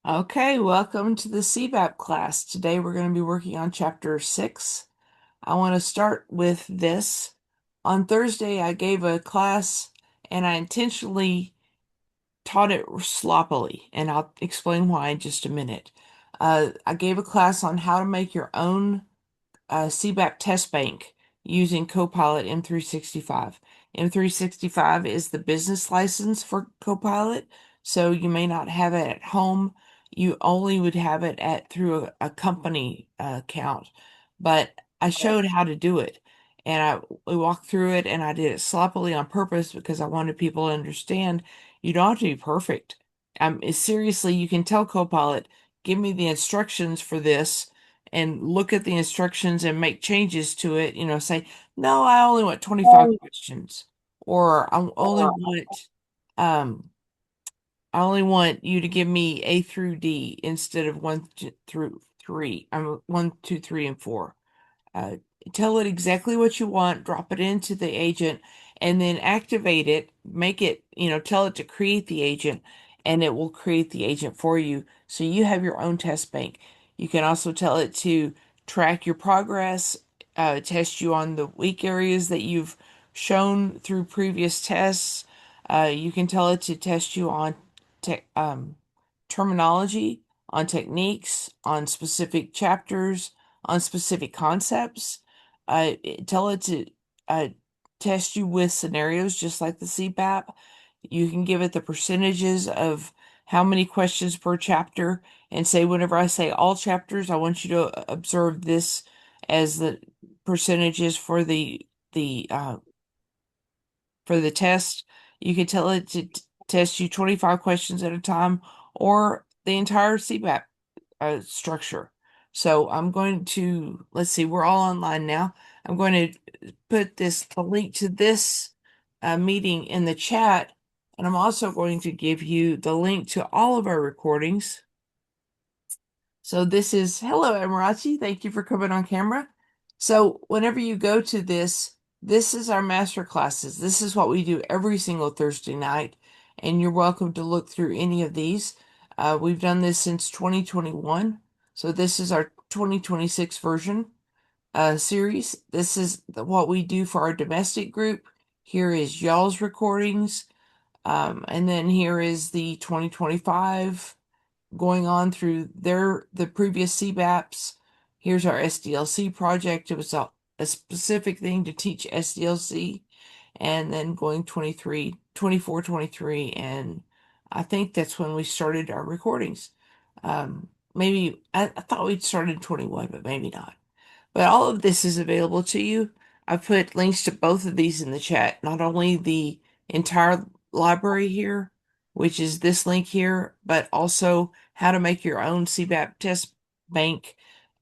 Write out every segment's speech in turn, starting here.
Okay, welcome to the CBAP class. Today we're going to be working on chapter 6. I want to start with this. On Thursday, I gave a class and I intentionally taught it sloppily, and I'll explain why in just a minute. I gave a class on how to make your own CBAP test bank using Copilot M365. M365 is the business license for Copilot, so you may not have it at home. You only would have it at through a company account. But I showed how to do it, and we walked through it, and I did it sloppily on purpose because I wanted people to understand you don't have to be perfect. Seriously, you can tell Copilot, give me the instructions for this and look at the instructions and make changes to it, say, no, I only want 25 questions, or um, I only want you to give me A through D instead of through three. I'm 1, 2, 3, and 4. Uh, Tell it exactly what you want, drop it into the agent, and then activate it, make it, tell it to create the agent, and it will create the agent for you. So you have your own test bank. You can also tell it to track your progress, test you on the weak areas that you've shown through previous tests. You can tell it to test you on terminology, on techniques, on specific chapters, on specific concepts. Uh, Tell it to uh, test you with scenarios just like the CBAP. You can give it the percentages of how many questions per chapter and say, whenever I say all chapters, I want you to observe this as the percentages for the test. You can tell it to test you 25 questions at a time or the entire CBAP structure. So I'm going to, let's see, we're all online now. I'm going to put the link to this meeting in the chat, and I'm also going to give you the link to all of our recordings. So this is, hello, Amarachi. Thank you for coming on camera. So whenever you go to this is our master classes. This is what we do every single Thursday night, and you're welcome to look through any of these. We've done this since 2021, so this is our 2026 version series. This is what we do for our domestic group. Here is y'all's recordings, and then here is the 2025 going on through the previous CBAPs. Here's our SDLC project. It was a specific thing to teach SDLC, and then going 23, 24, 23, and I think that's when we started our recordings. Maybe I thought we'd started in 21, but maybe not. But all of this is available to you. I've put links to both of these in the chat, not only the entire library here, which is this link here, but also how to make your own CBAP test bank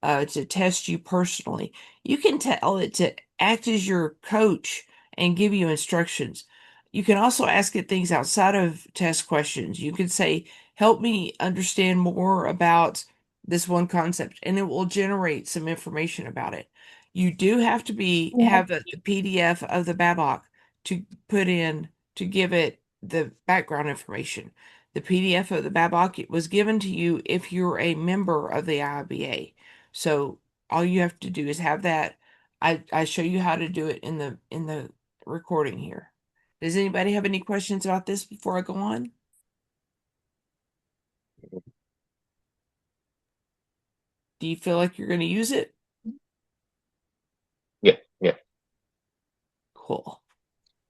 to test you personally. You can tell it to act as your coach and give you instructions. You can also ask it things outside of test questions. You can say, help me understand more about this one concept, and it will generate some information about it. You do have to have the PDF of the Babok to put in to give it the background information. The PDF of the Babok it was given to you if you're a member of the IIBA. So all you have to do is have that. I show you how to do it in the recording here. Does anybody have any questions about this before I go on? Do you feel like you're going to use it? Yeah, yeah. Cool.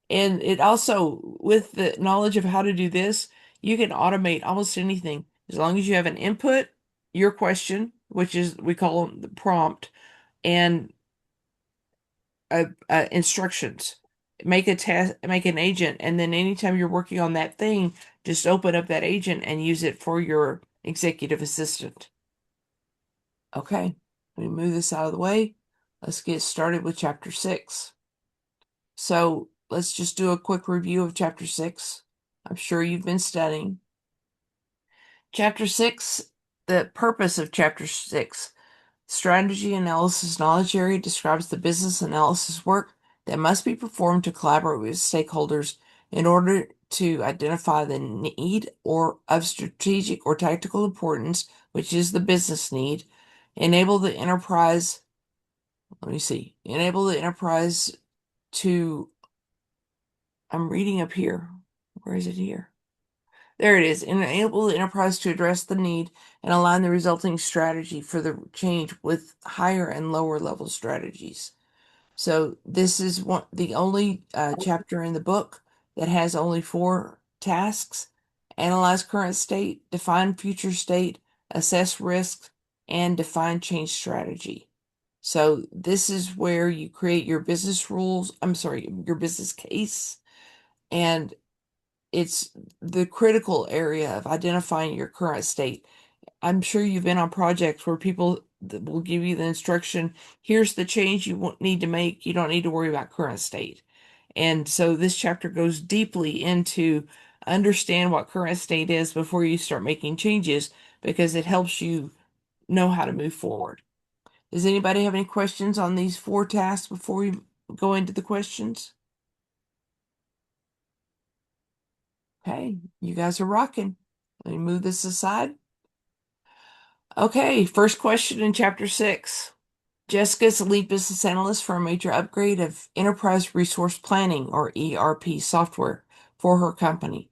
And it also, with the knowledge of how to do this, you can automate almost anything as long as you have an input, your question, which is we call them the prompt, and instructions. Make a test, make an agent, and then anytime you're working on that thing, just open up that agent and use it for your executive assistant. Okay, let me move this out of the way. Let's get started with chapter 6. So let's just do a quick review of chapter 6. I'm sure you've been studying. Chapter 6, the purpose of chapter 6, strategy analysis knowledge area describes the business analysis work that must be performed to collaborate with stakeholders in order to identify the need or of strategic or tactical importance, which is the business need, enable the enterprise, enable the enterprise to, I'm reading up here. Where is it here? There it is. Enable the enterprise to address the need and align the resulting strategy for the change with higher and lower level strategies. So this is the only chapter in the book that has only 4 tasks: analyze current state, define future state, assess risk, and define change strategy. So this is where you create your business rules. I'm sorry, your business case, and it's the critical area of identifying your current state. I'm sure you've been on projects where people will give you the instruction, here's the change you need to make. You don't need to worry about current state. And so this chapter goes deeply into understand what current state is before you start making changes, because it helps you know how to move forward. Does anybody have any questions on these 4 tasks before we go into the questions? Okay, you guys are rocking. Let me move this aside. Okay, first question in chapter 6. Jessica's a lead business analyst for a major upgrade of enterprise resource planning, or ERP, software for her company.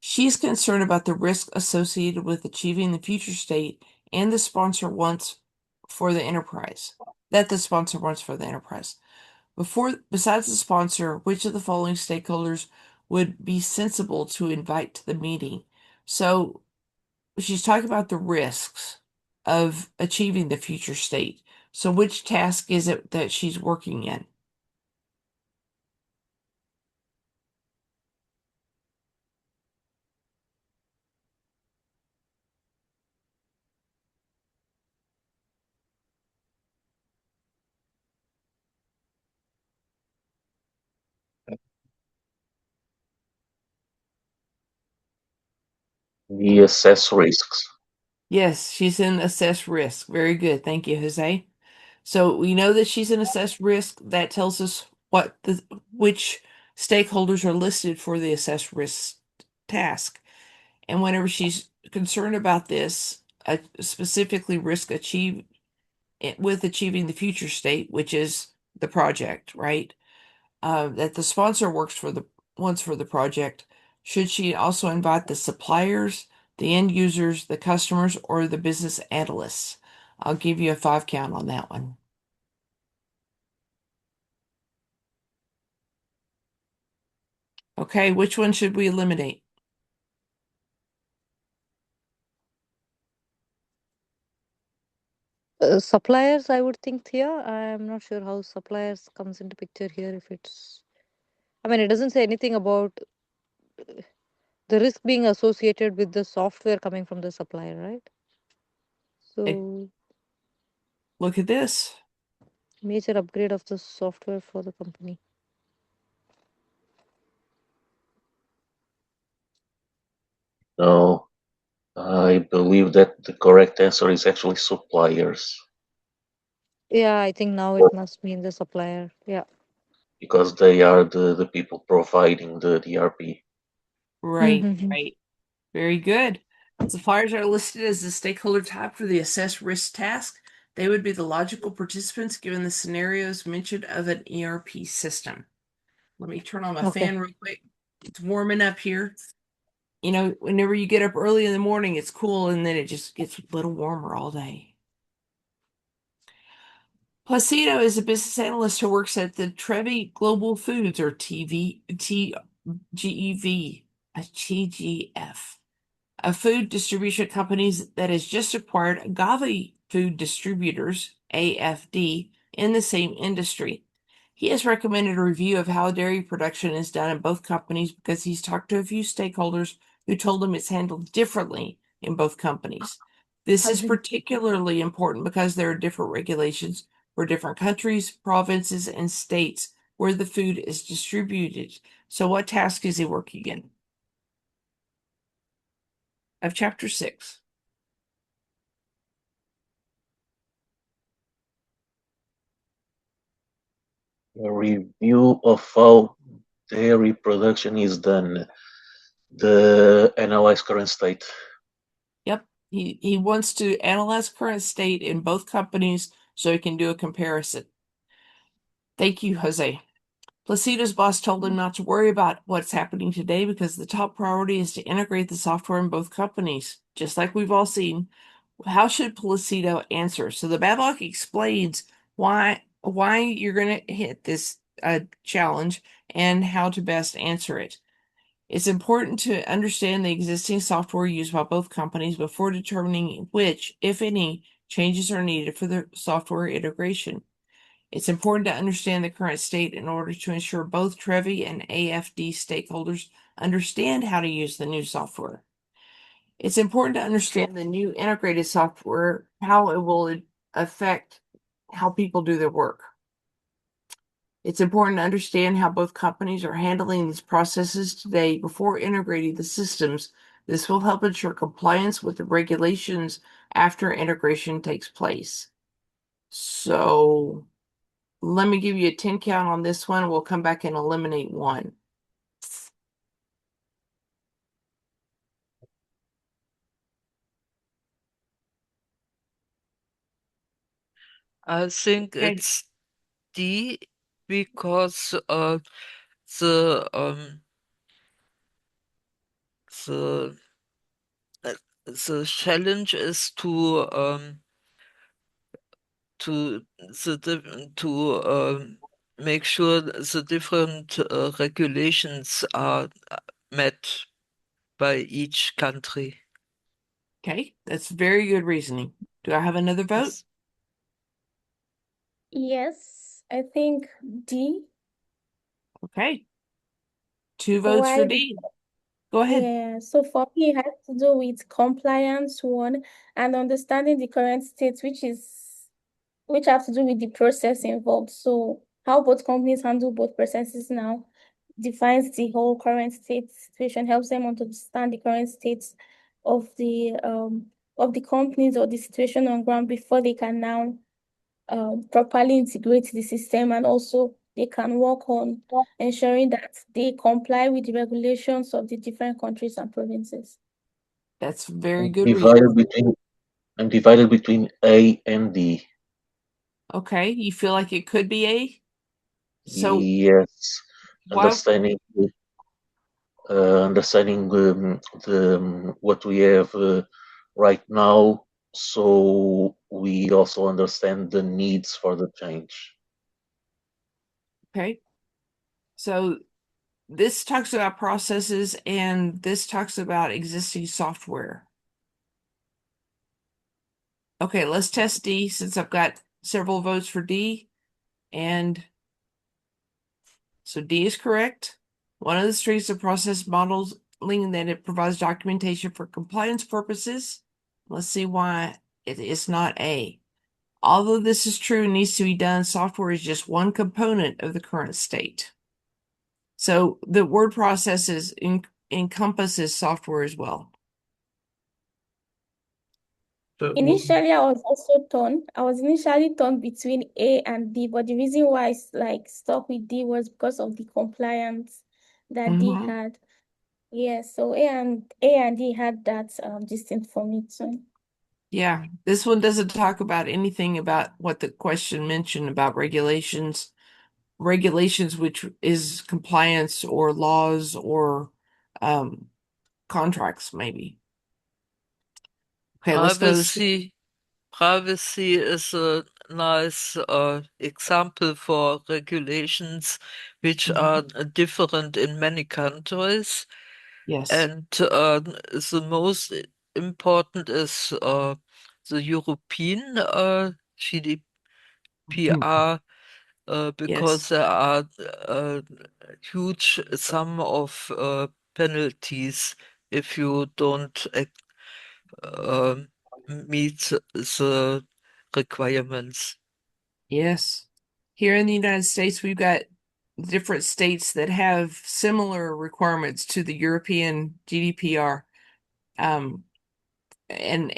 She's concerned about the risk associated with achieving the future state and the sponsor wants for the enterprise. That the sponsor wants for the enterprise. Besides the sponsor, which of the following stakeholders would be sensible to invite to the meeting? So she's talking about the risks of achieving the future state. So which task is it that she's working in? We assess risks. Yes, she's in assess risk. Very good. Thank you, Jose. So we know that she's in assess risk. That tells us which stakeholders are listed for the assess risk task. And whenever she's concerned about this, specifically with achieving the future state, which is the project, right? That the sponsor wants for the project. Should she also invite the suppliers, the end users, the customers, or the business analysts? I'll give you a 5 count on that one. Okay, which one should we eliminate? Suppliers, I would think here. I'm not sure how suppliers comes into picture here. If it's, I mean, it doesn't say anything about the risk being associated with the software coming from the supplier, right? Eh, So, Look at this. major upgrade of the software for the company. No, I believe that the correct answer is actually suppliers, Yeah, I think now it must mean the supplier. Yeah. because they are the people providing the ERP. Right, Mm-hmm. right. Very good. Suppliers are listed as the stakeholder type for the assess risk task. They would be the logical participants given the scenarios mentioned of an ERP system. Let me turn on my Okay. fan real quick. It's warming up here. You know, whenever you get up early in the morning, it's cool, and then it just gets a little warmer all day. Placido is a business analyst who works at the Trevi Global Foods, or TGEV, a TGF, a food distribution company that has just acquired Agave Food Distributors, AFD, in the same industry. He has recommended a review of how dairy production is done in both companies because he's talked to a few stakeholders who told him it's handled differently in both companies. This is particularly important because there are different regulations for different countries, provinces, and states where the food is distributed. So, what task is he working in? Of chapter 6. A review of how dairy production is done. The analyze current state. Yep. He wants to analyze current state in both companies so he can do a comparison. Thank you, Jose. Placido's boss told him not to worry about what's happening today because the top priority is to integrate the software in both companies, just like we've all seen. How should Placido answer? So the Babok explains why you're going to hit this challenge and how to best answer it. It's important to understand the existing software used by both companies before determining which, if any, changes are needed for the software integration. It's important to understand the current state in order to ensure both Trevi and AFD stakeholders understand how to use the new software. It's important to understand the new integrated software, how it will affect how people do their work. It's important to understand how both companies are handling these processes today before integrating the systems. This will help ensure compliance with the regulations after integration takes place. So let me give you a 10 count on this one. We'll come back and eliminate one. I think Okay. it's D because the um the the challenge is to make sure the different regulations are met by each country. Okay, that's very good reasoning. Do I have another vote? Yes. Yes, I think D. Okay. Two votes for Why? D. Go ahead. Yeah, so for me, it has to do with compliance, one, and understanding the current state, which have to do with the process involved. So how both companies handle both processes now defines the whole current state situation, helps them understand the current state of the companies or the situation on ground before they can now properly integrate the system, and also they can work on ensuring that they comply with the regulations of the different countries and provinces. That's very I'm good divided reason. between I'm divided between A and D. Okay, you feel like it could be A? So Yes, why? understanding the what we have right now, so we also understand the needs for the change. Okay, so this talks about processes and this talks about existing software. Okay, let's test D since I've got several votes for D. And so D is correct. One of the strengths of process modeling that it provides documentation for compliance purposes. Let's see why it is not A. Although this is true and needs to be done, software is just one component of the current state. So the word processes encompasses software as well. Initially, I was initially torn between A and D, but the reason why I stuck with D was because of the compliance that D Mm-hmm. had. Yeah, so A and D had that distinct for me too. Yeah, this one doesn't talk about anything about what the question mentioned about regulations. Regulations, which is compliance or laws or um, contracts, maybe. Okay, let's go to the Privacy is a nice example for regulations which are different in many countries. yes. And the most important is the European GDPR because Yes. there are a huge sum of penalties if you don't um, meet the requirements. Yes. Here in the United States, we've got different states that have similar requirements to the European GDPR. Um, and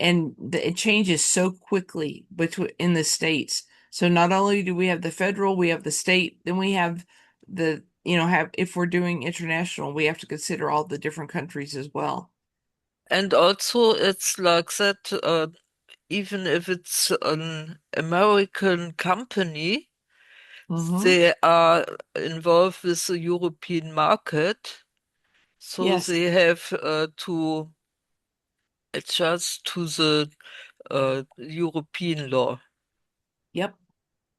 it changes so quickly between in the states. So not only do we have the federal, we have the state, then we have the if we're doing international, we have to consider all the different countries as well. And also, it's like that, even if it's an American company, they are involved with the European market, so Yes. they have to adjust to the European law. Yep.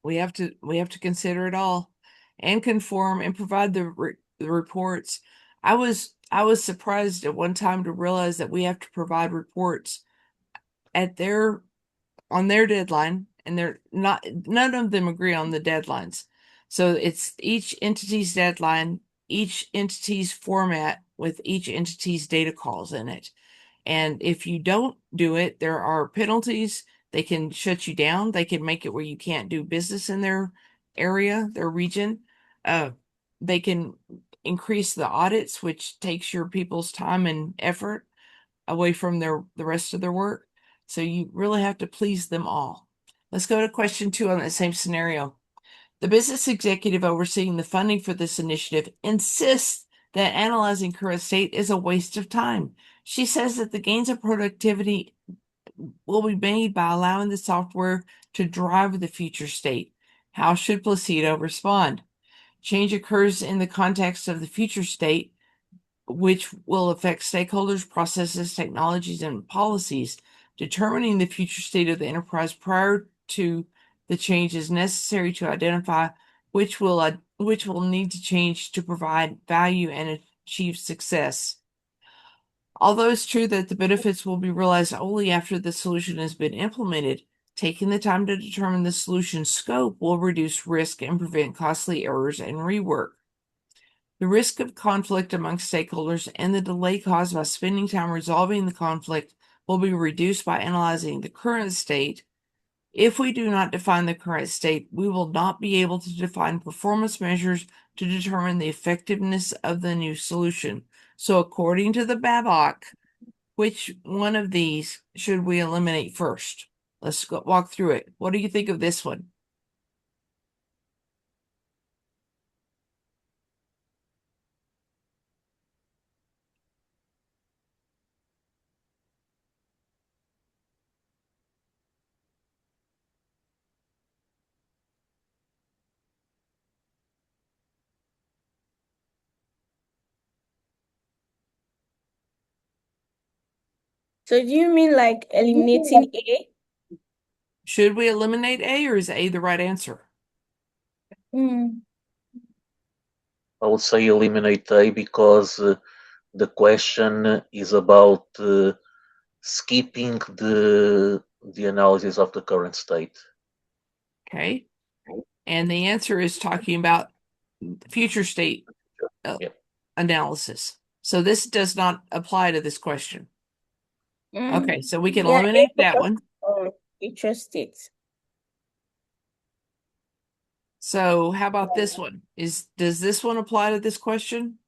We have to consider it all and conform and provide the reports. I was surprised at one time to realize that we have to provide reports at on their deadline, and none of them agree on the deadlines. So it's each entity's deadline, each entity's format with each entity's data calls in it. And if you don't do it, there are penalties. They can shut you down. They can make it where you can't do business in their area, their region. They can increase the audits, which takes your people's time and effort away from the rest of their work. So you really have to please them all. Let's go to question 2 on that same scenario. The business executive overseeing the funding for this initiative insists that analyzing current state is a waste of time. She says that the gains of productivity will be made by allowing the software to drive the future state. How should Placido respond? Change occurs in the context of the future state, which will affect stakeholders, processes, technologies, and policies. Determining the future state of the enterprise prior to the change is necessary to identify which will need to change to provide value and achieve success. Although it's true that the benefits will be realized only after the solution has been implemented, taking the time to determine the solution scope will reduce risk and prevent costly errors and rework. The risk of conflict among stakeholders and the delay caused by spending time resolving the conflict will be reduced by analyzing the current state. If we do not define the current state, we will not be able to define performance measures to determine the effectiveness of the new solution. So according to the BABOK, which one of these should we eliminate first? Let's walk through it. What do you think of this one? So do you mean like eliminating A? Should we eliminate A, or is A the right answer? Hmm. I would say eliminate A because the question is about skipping the analysis of the current state. Okay. And the answer is talking about future state Yep. analysis. So this does not apply to this question. Okay, so we can Yeah, eliminate A that one. future state. So how about this one? Does this one apply to this question?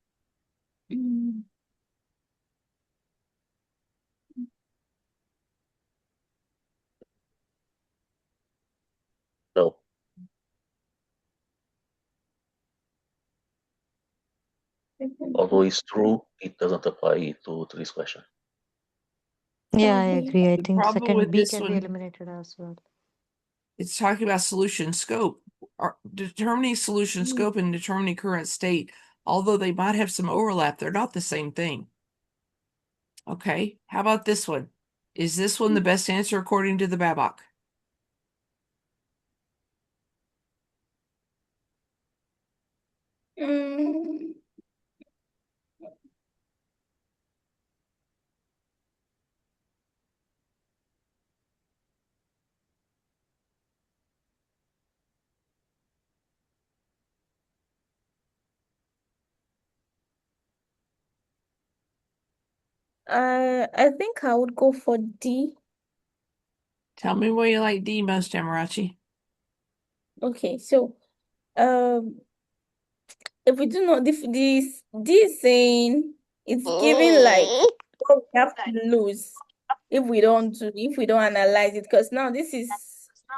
So although it's true, it doesn't apply to this question. Yeah, I agree. I The think problem second with B this can be one, eliminated as well. it's talking about solution scope. Determining solution scope and determining current state, although they might have some overlap, they're not the same thing. Okay, how about this one? Is this one the best answer according to the BABOK? I think I would go for D. Tell me why you like D most, Amarachi. Okay, so if we do not this saying it's giving like what we have to lose if we don't analyze it, because now this is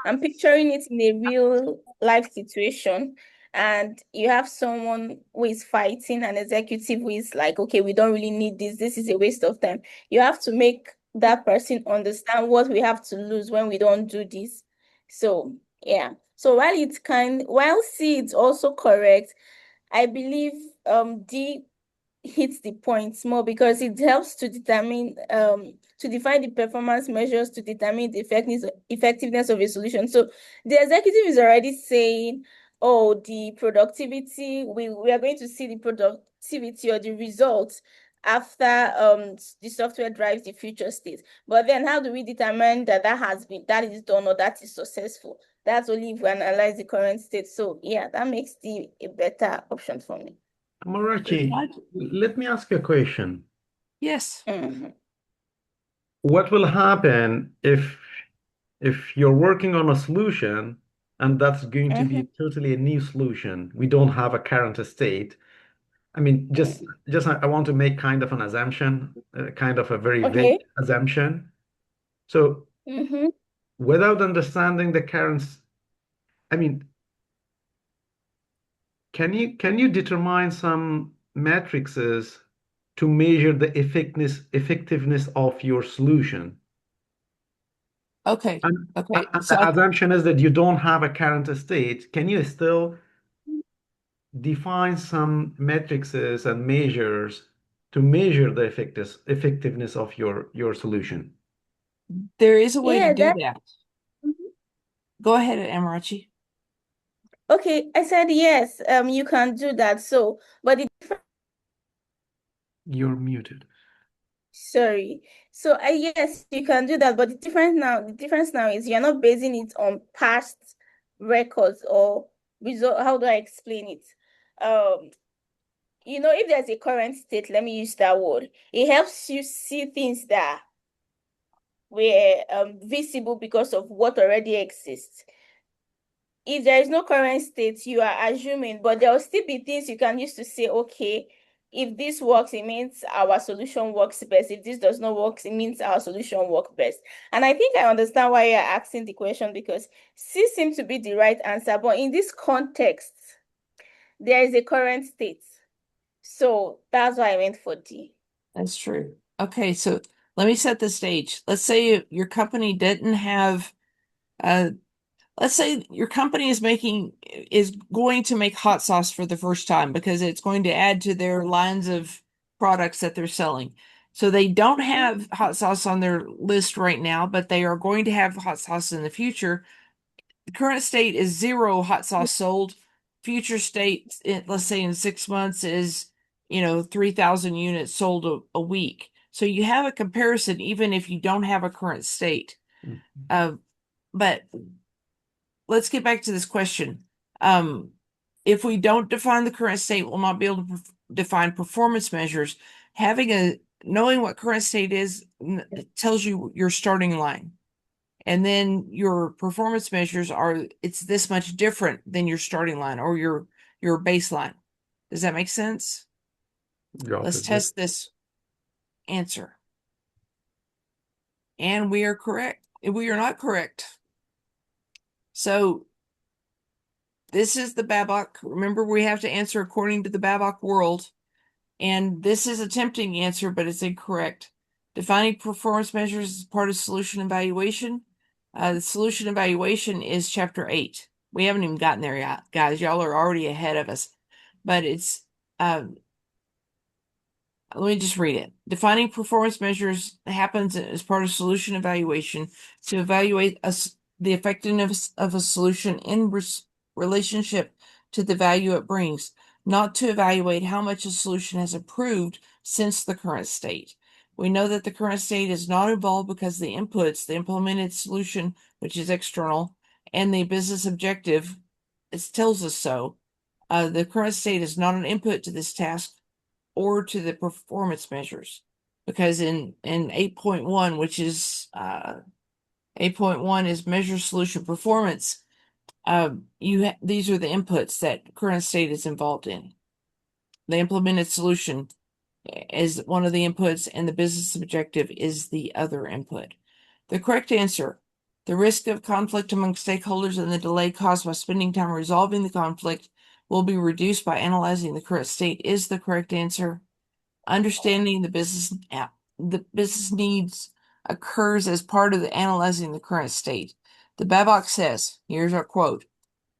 I'm picturing it in a real life situation, and you have someone who is fighting, an executive who is like, okay, we don't really need this. This is a waste of time. You have to make that person understand what we have to lose when we don't do this. So, yeah. So while C is also correct, I believe D hits the points more because it helps to define the performance measures to determine the effectiveness of a solution. So the executive is already saying, oh, the productivity, we are going to see the productivity or the results after the software drives the future state. But then how do we determine that that is done or that is successful? That's only if we analyze the current state. So yeah, that makes the a better option for me. Amarachi, let me ask you a question. Yes. Mhm. What will happen if you're working on a solution and that's going to be totally a new solution? We don't have a current state. I mean, just I want to make kind of an assumption, kind of a very vague Okay. assumption. So Mm-hmm. without understanding the current, I mean, can you determine some matrices to measure the effectiveness of your solution? Okay. And Okay. the assumption is that you don't have a current state. Can you still define some matrices and measures to measure the effectiveness of your solution? There is a way to Yeah, do that that. Mhm. Go ahead, Amarachi. Okay. I said yes. You can do that. So, but You're muted. sorry. So, yes, you can do that. But the difference now is you're not basing it on past records or result. How do I explain it? Um, if there's a current state, let me use that word. It helps you see things that were visible because of what already exists. If there is no current state, you are assuming, but there will still be things you can use to say, okay, if this works, it means our solution works best. If this does not work, it means our solution works best. And I think I understand why you're asking the question because C seems to be the right answer. But in this context, there is a current state. So that's why I went for D. That's true. Okay, so let me set the stage. Let's say your company didn't have let's say your company is going to make hot sauce for the first time because it's going to add to their lines of products that they're selling. So they don't have hot sauce on their list right now, but they are going to have hot sauce in the future. The current state is 0 hot sauce sold. Future state, let's say in 6 months, is 3,000 units sold a week. So you have a comparison even if you don't have a current state. But let's get back to this question. If we don't define the current state, we'll not be able to define performance measures. Knowing what current state is tells you your starting line. And then your performance measures it's this much different than your starting line or your baseline. Does that make sense? Got Let's it. test this answer. And we are correct. We are not correct. So this is the BABOK. Remember, we have to answer according to the BABOK world. And this is a tempting answer, but it's incorrect. Defining performance measures is part of solution evaluation. The solution evaluation is chapter 8. We haven't even gotten there yet, guys. Y'all are already ahead of us. But it's let me just read it. Defining performance measures happens as part of solution evaluation to evaluate the effectiveness of a solution in relationship to the value it brings, not to evaluate how much a solution has improved since the current state. We know that the current state is not involved because the inputs, the implemented solution, which is external, and the business objective, it tells us so. The current state is not an input to this task or to the performance measures. Because in 8.1, which is 8.1 is measure solution performance, these are the inputs that current state is involved in. The implemented solution is one of the inputs, and the business objective is the other input. The correct answer: the risk of conflict among stakeholders and the delay caused by spending time resolving the conflict will be reduced by analyzing the current state is the correct answer. Understanding the business needs occurs as part of the analyzing the current state. The BABOK says, here's our quote,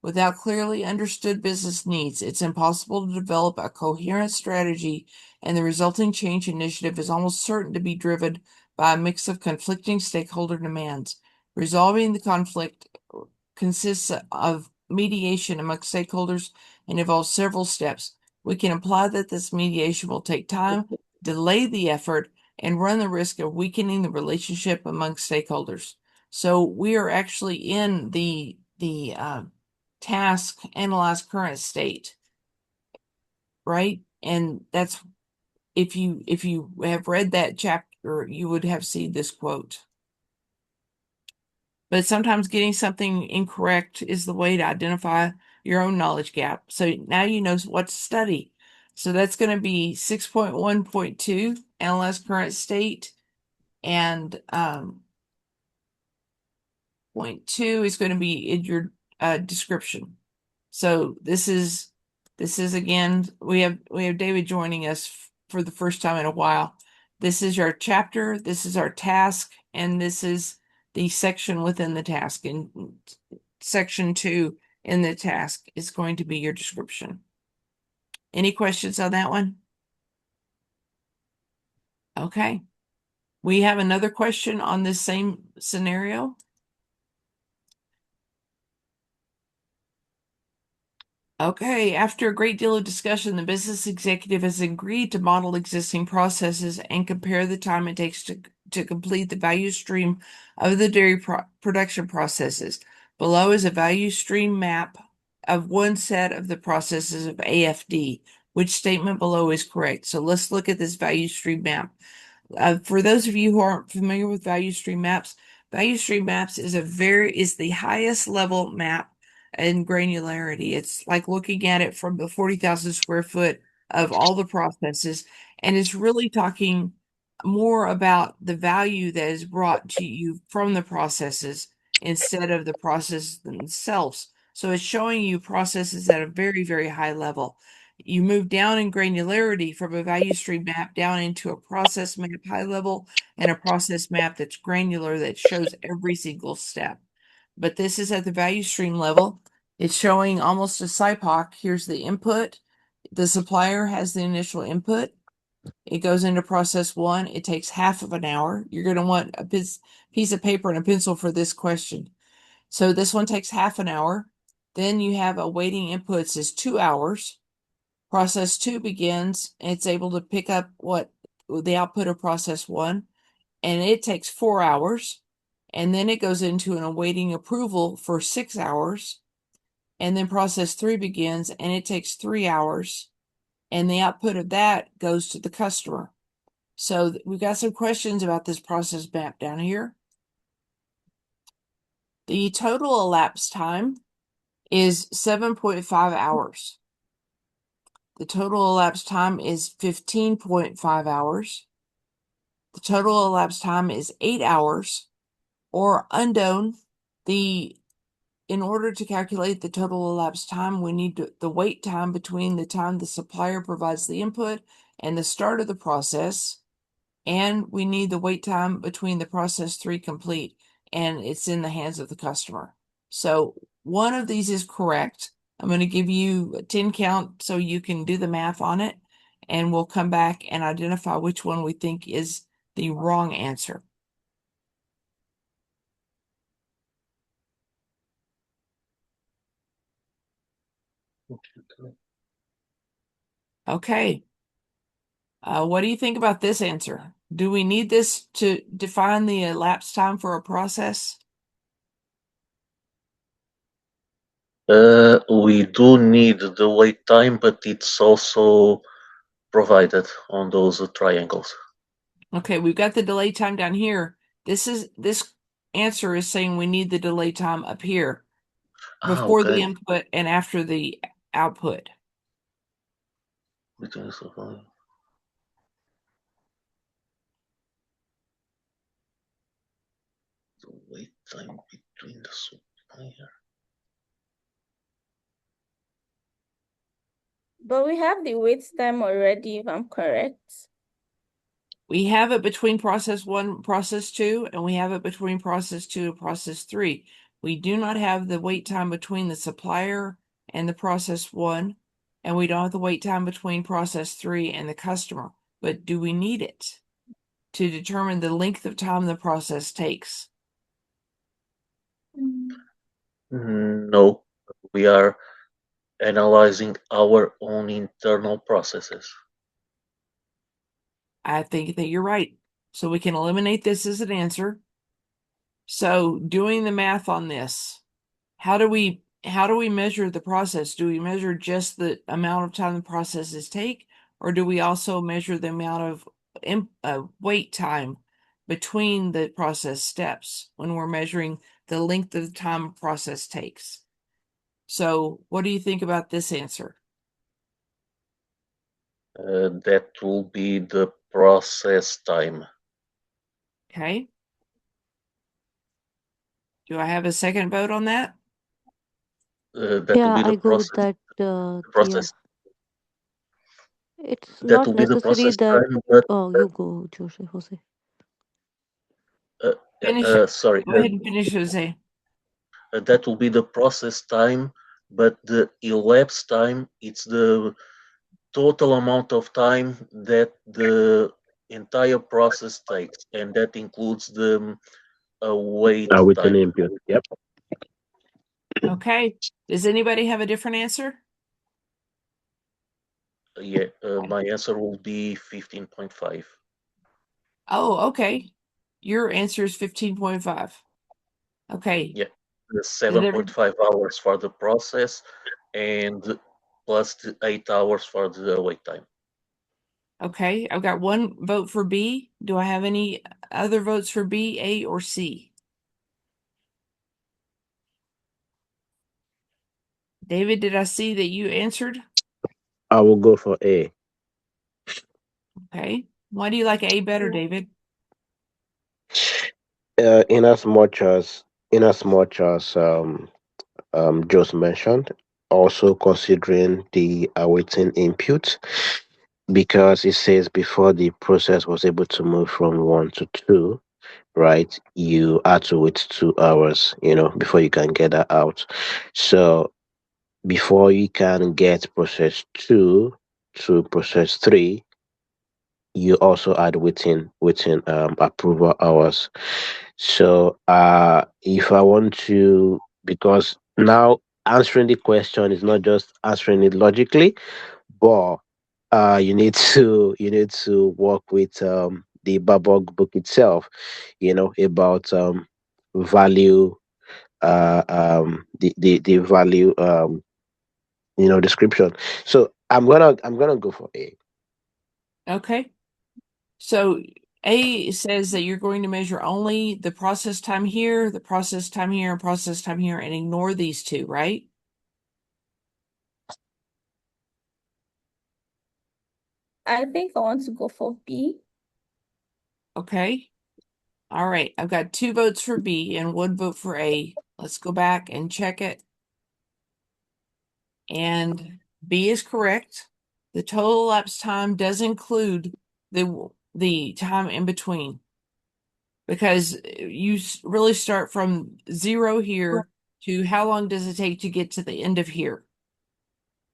without clearly understood business needs, it's impossible to develop a coherent strategy, and the resulting change initiative is almost certain to be driven by a mix of conflicting stakeholder demands. Resolving the conflict consists of mediation among stakeholders and involves several steps. We can imply that this mediation will take time, delay the effort, and run the risk of weakening the relationship among stakeholders. So we are actually in the task analyze current state, right? And that's if you have read that chapter, you would have seen this quote. But sometimes getting something incorrect is the way to identify your own knowledge gap. So now you know what to study. So that's going to be 6.1.2, analyze current state, and point 2 is going to be in your description. So this is again, we have David joining us for the first time in a while. This is our chapter, this is our task, and this is the section within the task. And section 2 in the task is going to be your description. Any questions on that one? Okay. We have another question on this same scenario. Okay, after a great deal of discussion, the business executive has agreed to model existing processes and compare the time it takes to complete the value stream of the dairy production processes. Below is a value stream map of one set of the processes of AFD. Which statement below is correct? So let's look at this value stream map. For those of you who aren't familiar with value stream maps is the highest level map in granularity. It's like looking at it from the 40,000 square foot of all the processes, and it's really talking more about the value that is brought to you from the processes instead of the processes themselves. So it's showing you processes at a very, very high level. You move down in granularity from a value stream map down into a process map high level and a process map that's granular that shows every single step. But this is at the value stream level. It's showing almost a SIPOC. Here's the input. The supplier has the initial input. It goes into process 1. It takes half of an hour. You're going to want a piece of paper and a pencil for this question. So this one takes half an hour. Then you have awaiting inputs is 2 hours. Process 2 begins, and it's able to pick up what the output of process 1, and it takes 4 hours. And then it goes into an awaiting approval for 6 hours. And then process 3 begins, and it takes 3 hours. And the output of that goes to the customer. So we've got some questions about this process map down here. The total elapsed time is 7.5 hours. The total elapsed time is 15.5 hours. The total elapsed time is 8 hours, or unknown. In order to calculate the total elapsed time, we need the wait time between the time the supplier provides the input and the start of the process. And we need the wait time between the process 3 complete and it's in the hands of the customer. So one of these is correct. I'm going to give you a 10 count so you can do the math on it, and we'll come back and identify which one we think is the wrong answer. Okay. What do you think about this answer? Do we need this to define the elapsed time for a process? We do need the wait time, but it's also provided on those triangles. Okay, we've got the delay time down here. This answer is saying we need the delay time up here before the Okay. input and after the output. Between the supplier. The wait time between the supplier. But we have the wait time already, if I'm correct. We have it between process 1, process 2, and we have it between process 2 and process 3. We do not have the wait time between the supplier and the process 1, and we don't have the wait time between process 3 and the customer. But do we need it to determine the length of time the process takes? No, we are analyzing our own internal processes. I think that you're right. So we can eliminate this as an answer. So doing the math on this, how do we measure the process? Do we measure just the amount of time the processes take, or do we also measure the amount of wait time between the process steps when we're measuring the length of the time a process takes? So what do you think about this answer? That will be the process time. Okay. Do I have a second vote on that? That will Yeah, be the I go with process. that, Process. It's That not will be the necessary process that. time, but Oh, you go, Jose. Finish. sorry. Go ahead and finish, Jose. That will be the process time, but the elapsed time, it's the total amount of time that the entire process takes, and that includes the wait With an time. input. Yep. Okay. Does anybody have a different answer? Yeah, my answer will be 15.5. Oh, okay. Your answer is 15.5. Okay. Yeah, the Did every 7.5 hours for the process and plus the 8 hours for the wait time. Okay, I've got one vote for B. Do I have any other votes for B, A, or C? David, did I see that you answered? I will go for A. Okay. Why do you like A better, David? In as much as Joe mentioned, also considering the awaiting input, because it says before the process was able to move from 1 to 2, right? You had to wait 2 hours, before you can get that out. So before you can get process 2 to process 3, you also add within approval hours. So if I want to, because now answering the question is not just answering it logically, but you need to work with the Babok book itself, about value, the value description. So I'm gonna go for A. Okay. So A says that you're going to measure only the process time here, the process time here, and process time here, and ignore these two, right? I think I want to go for B. Okay. All right. I've got 2 votes for B and 1 vote for A. Let's go back and check it. And B is correct. The total elapsed time does include the time in between, because you really start from 0 here to how long does it take to get to the end of here,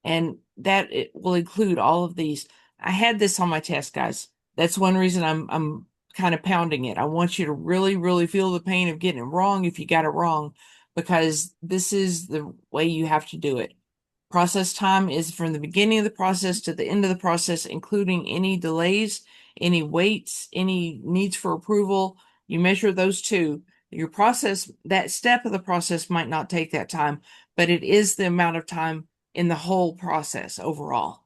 and that it will include all of these. I had this on my test, guys. That's one reason I'm kind of pounding it. I want you to really, really feel the pain of getting it wrong if you got it wrong, because this is the way you have to do it. Process time is from the beginning of the process to the end of the process, including any delays, any waits, any needs for approval. You measure those two. Your process, that step of the process might not take that time, but it is the amount of time in the whole process overall.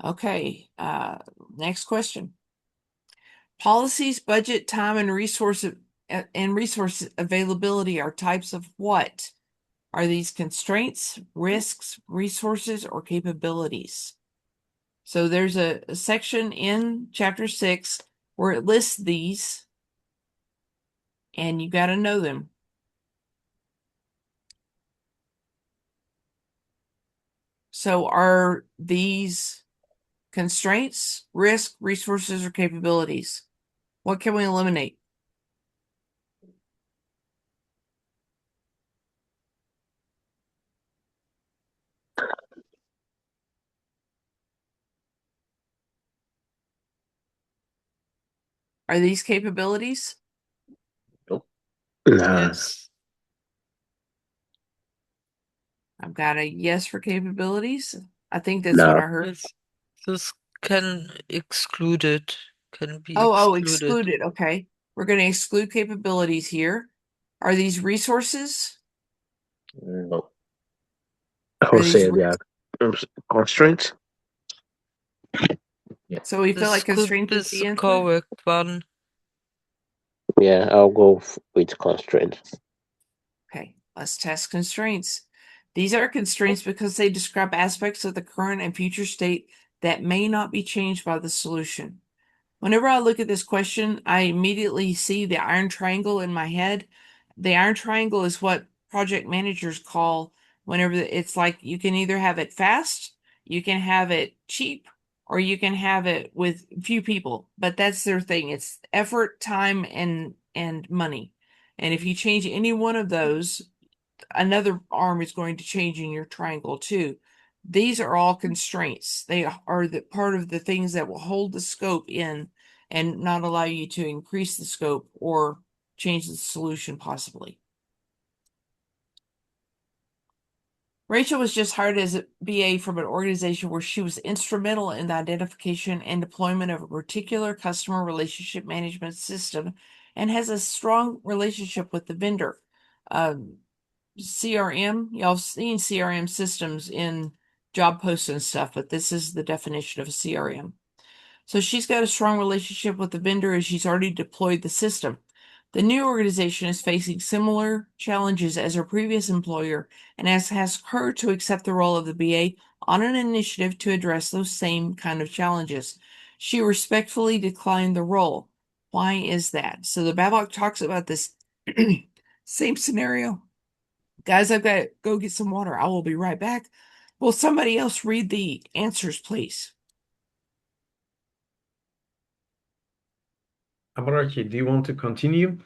Okay, next question. Policies, budget, time, and resource availability are types of what? Are these constraints, risks, resources, or capabilities? So there's a section in chapter 6 where it lists these, and you got to know them. So are these constraints, risk, resources, or capabilities? What can we eliminate? Are these capabilities? Nope. Nah, Yes. I've got a yes for capabilities. I think that's what no. I heard. Yes. This can exclude it. Can be Oh, excluded. excluded. Okay. We're going to exclude capabilities here. Are these resources? No. I Are would these say they are constraints. Yeah. so we feel This like could constraints be is the the answer? correct one. Yeah, I'll go with constraints. Okay, let's test constraints. These are constraints because they describe aspects of the current and future state that may not be changed by the solution. Whenever I look at this question, I immediately see the iron triangle in my head. The iron triangle is what project managers call whenever it's like you can either have it fast, you can have it cheap, or you can have it with few people. But that's their thing. It's effort, time, and money. And if you change any one of those, another arm is going to change in your triangle too. These are all constraints. They are the part of the things that will hold the scope in and not allow you to increase the scope or change the solution possibly. Rachel was just hired as a BA from an organization where she was instrumental in the identification and deployment of a particular customer relationship management system and has a strong relationship with the vendor. CRM, y'all have seen CRM systems in job posts and stuff, but this is the definition of a CRM. So she's got a strong relationship with the vendor as she's already deployed the system. The new organization is facing similar challenges as her previous employer and has asked her to accept the role of the BA on an initiative to address those same kind of challenges. She respectfully declined the role. Why is that? So the Babok talks about this same scenario. Guys, I've got to go get some water. I will be right back. Will somebody else read the answers, please? Amarachi, do you want to continue?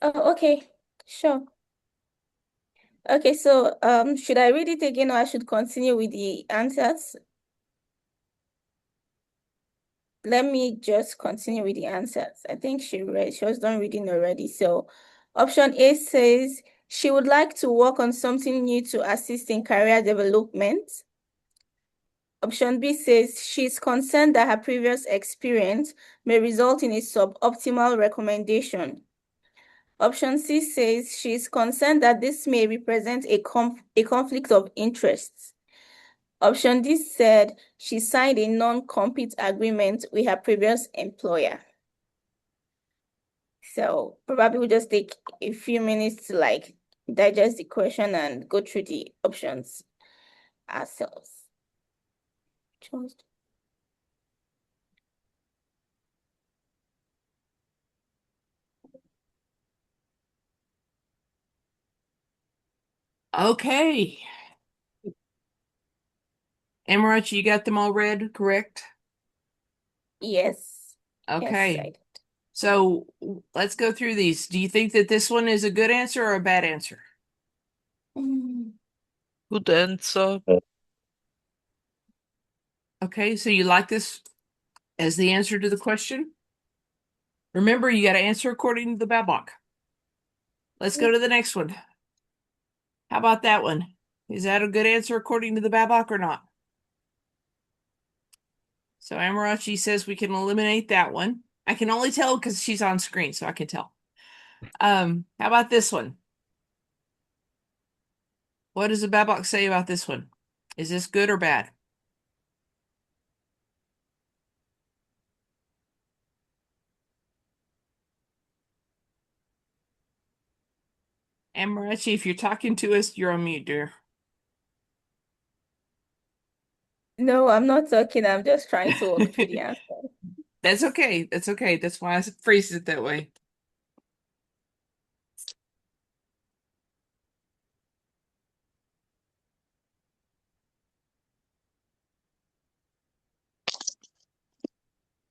Oh, okay, sure. Okay, so should I read it again or I should continue with the answers? Let me just continue with the answers. I think she was done reading already. So option A says she would like to work on something new to assist in career development. Option B says she's concerned that her previous experience may result in a suboptimal recommendation. Option C says she's concerned that this may represent a conflict of interest. Option D said she signed a non-compete agreement with her previous employer. So probably we'll just take a few minutes to like digest the question and go through the options ourselves. Okay. Emirachi, you got them all read, correct? Yes. Yes, Okay. I did. So let's go through these. Do you think that this one is a good answer or a bad answer? Good answer. Okay, so you like this as the answer to the question? Remember, you got to answer according to the Babok. Let's go to the next one. How about that one? Is that a good answer according to the Babok or not? So Amarachi says we can eliminate that one. I can only tell because she's on screen, so I can tell. How about this one? What does the Babok say about this one? Is this good or bad? Amarachi, if you're talking to us, you're on mute, dear. No, I'm not talking. I'm just trying to walk through the answer. That's okay. That's okay. That's why I phrased it that way.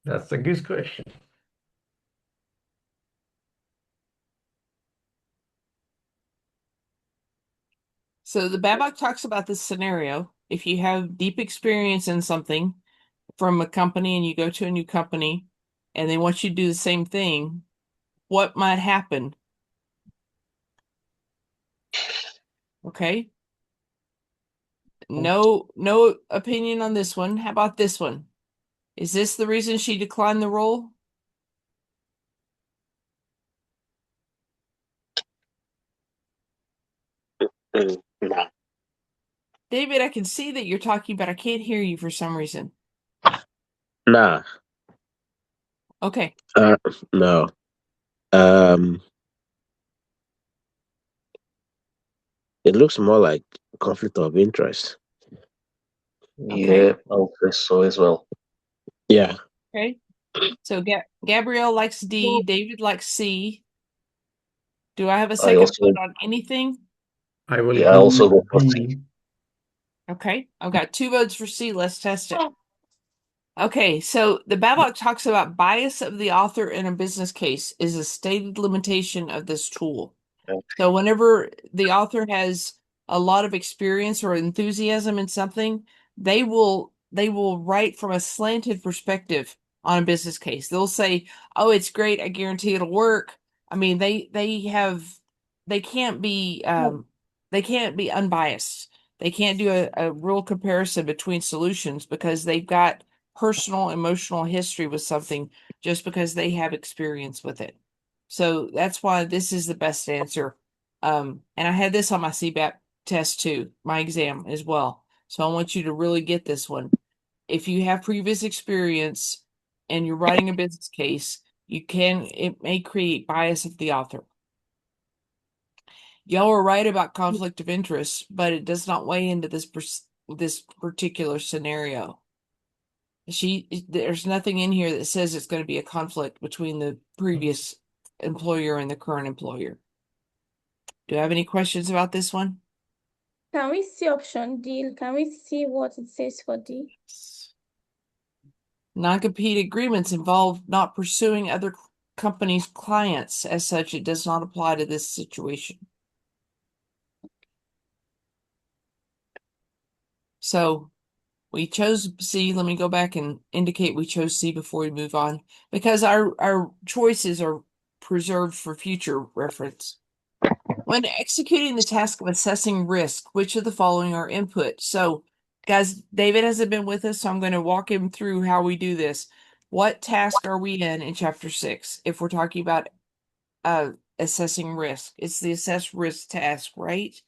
That's a good question. So the Babok talks about this scenario. If you have deep experience in something from a company and you go to a new company and they want you to do the same thing, what might happen? Okay. No opinion on this one. How about this one? Is this the reason she declined the role? Nah. David, I can see that you're talking, but I can't hear you for some reason. Nah. Okay. No. It looks more like conflict of interest. Okay. Yeah, I'll say so as well. Yeah. Okay. So Gabrielle likes D, David likes C. Do I have a I second also, vote on anything? I will yeah, I go also go with for B. C. Okay. I've got 2 votes for C. Let's test it. Okay, so the Babok talks about bias of the author in a business case is a stated limitation of this tool. Yeah. So whenever the author has a lot of experience or enthusiasm in something, they will write from a slanted perspective on a business case. They'll say, "Oh, it's great. I guarantee it'll work." I mean, they can't be unbiased. They can't do a real comparison between solutions because they've got personal emotional history with something just because they have experience with it. So that's why this is the best answer. And I had this on my CBAP test too, my exam as well. So I want you to really get this one. If you have previous experience and you're writing a business case, it may create bias of the author. Y'all are right about conflict of interest, but it does not weigh into this particular scenario. There's nothing in here that says it's going to be a conflict between the previous employer and the current employer. Do you have any questions about this one? Can we see option D? Can we see what it says for D? Non-compete agreements involve not pursuing other companies' clients. As such, it does not apply to this situation. So we chose C. Let me go back and indicate we chose C before we move on because our choices are preserved for future reference. When executing the task of assessing risk, which of the following are input? So, guys, David hasn't been with us, so I'm going to walk him through how we do this. What task are we in chapter 6 if we're talking about assessing risk? It's the assess risk task, right?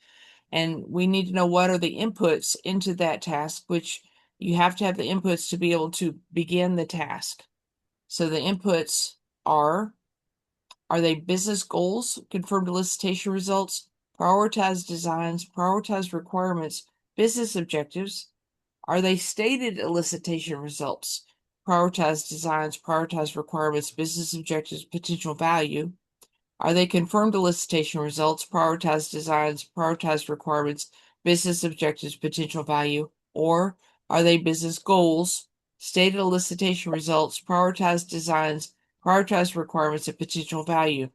And we need to know what are the inputs into that task, which you have to have the inputs to be able to begin the task. So the inputs are they business goals, confirmed elicitation results, prioritized designs, prioritized requirements, business objectives? Are they stated elicitation results, prioritized designs, prioritized requirements, business objectives, potential value? Are they confirmed elicitation results, prioritized designs, prioritized requirements, business objectives, potential value? Or are they business goals, stated elicitation results, prioritized designs, prioritized requirements, and potential value?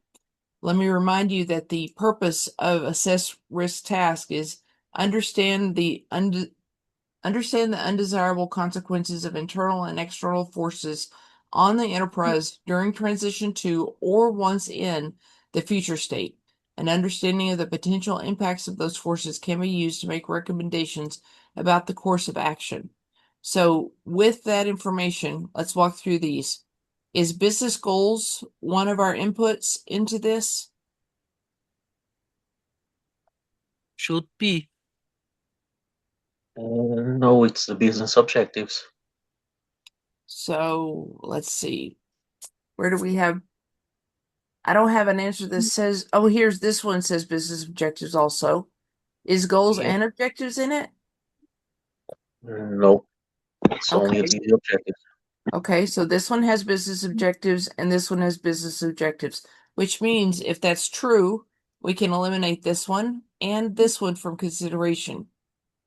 Let me remind you that the purpose of assess risk task is understand the undesirable consequences of internal and external forces on the enterprise during transition to or once in the future state. An understanding of the potential impacts of those forces can be used to make recommendations about the course of action. So, with that information, let's walk through these. Is business goals one of our inputs into this? Should be. No, it's the business objectives. So, let's see. Where do we have? I don't have an answer that says, oh, here's this one says business objectives also. Is goals Yeah. and objectives in it? No, it's only Okay. the objectives. Okay, so this one has business objectives and this one has business objectives, which means if that's true, we can eliminate this one and this one from consideration.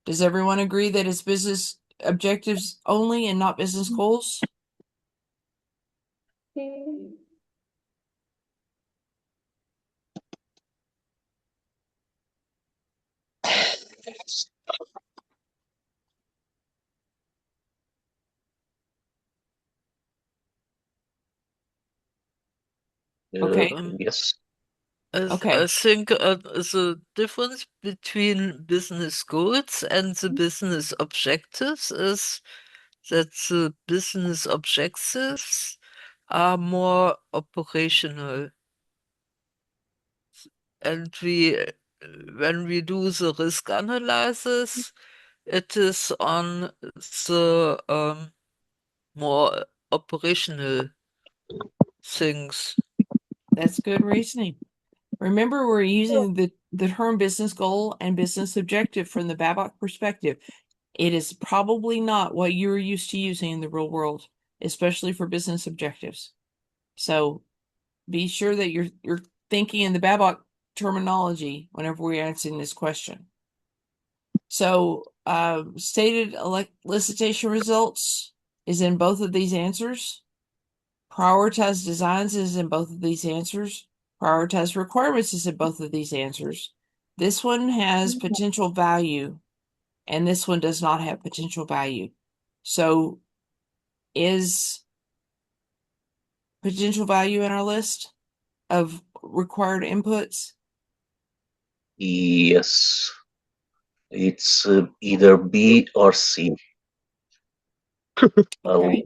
Does everyone agree that it's business objectives only and not business goals? Okay. Okay. Yes. Okay. I think the difference between business goals and the business objectives is that the business objectives are more operational. And when we do the risk analysis, it is on the more operational things. That's good reasoning. Remember, we're using the term business goal and business objective from the Babok perspective. It is probably not what you're used to using in the real world, especially for business objectives. So be sure that you're thinking in the Babok terminology whenever we're answering this question. So stated elicitation results is in both of these answers. Prioritize designs is in both of these answers. Prioritize requirements is in both of these answers. This one has potential value, and this one does not have potential value. So is potential value in our list of required inputs? Yes. It's either B or C. Okay.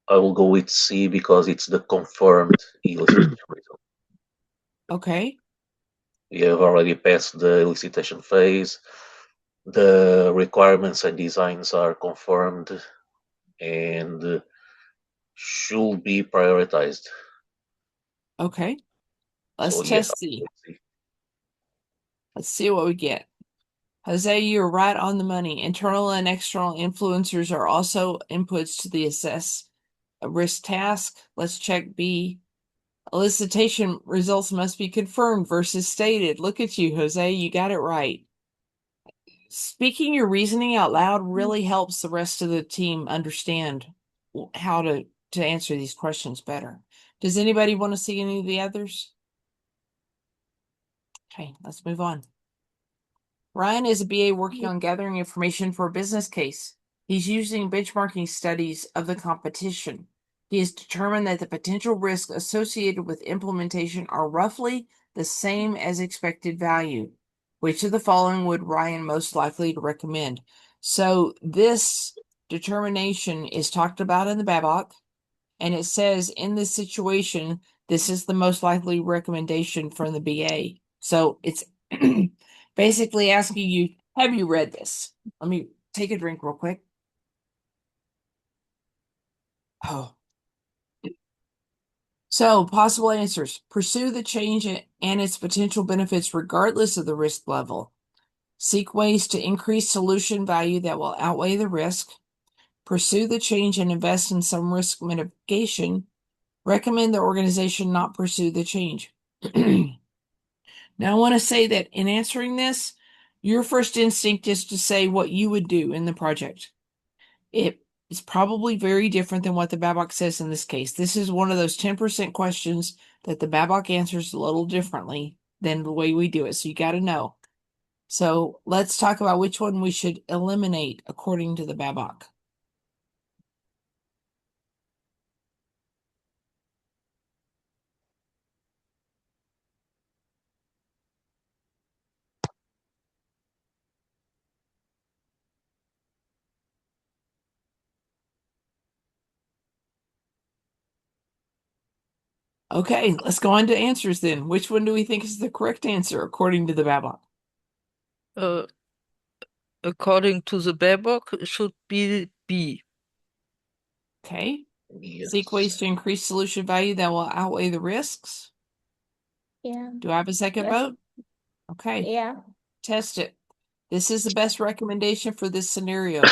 I will go with C because it's the confirmed elicitation result. Okay. You have already passed the elicitation phase. The requirements and designs are confirmed and should be prioritized. Okay. Let's So yeah, test C. Let's see what we get. Jose, you're right on the money. Internal and external influencers are also inputs to the assess a risk task. Let's check B. Elicitation results must be confirmed versus stated. Look at you, Jose. You got it right. Speaking your reasoning out loud really helps the rest of the team understand how to answer these questions better. Does anybody want to see any of the others? Okay, let's move on. Ryan is a BA working on gathering information for a business case. He's using benchmarking studies of the competition. He has determined that the potential risks associated with implementation are roughly the same as expected value. Which of the following would Ryan most likely to recommend? So this determination is talked about in the Babok, and it says in this situation, this is the most likely recommendation from the BA. So it's basically asking you, have you read this? Let me take a drink real quick. Oh. So, possible answers. Pursue the change and its potential benefits regardless of the risk level. Seek ways to increase solution value that will outweigh the risk. Pursue the change and invest in some risk mitigation. Recommend the organization not pursue the change. Now, I want to say that in answering this, your first instinct is to say what you would do in the project. It is probably very different than what the Babok says in this case. This is one of those 10% questions that the Babok answers a little differently than the way we do it. So you got to know. So let's talk about which one we should eliminate according to the Babok. Okay, let's go on to answers then. Which one do we think is the correct answer according to the Babok? Uh, According to the Babok, it should be B. Okay. Yes. Seek ways to increase solution value that will outweigh the risks. Yeah. Do I have a second vote? Okay. Yeah. Test it. This is the best recommendation for this scenario.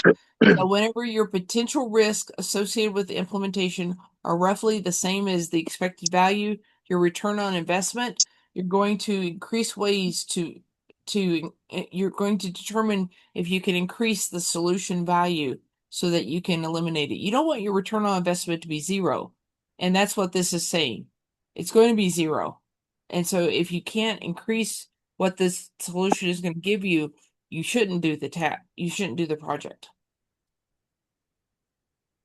So whenever your potential risk associated with the implementation are roughly the same as the expected value, your return on investment, you're going to increase ways you're going to determine if you can increase the solution value so that you can eliminate it. You don't want your return on investment to be zero. And that's what this is saying. It's going to be 0. And so if you can't increase what this solution is going to give you, you shouldn't do you shouldn't do the project.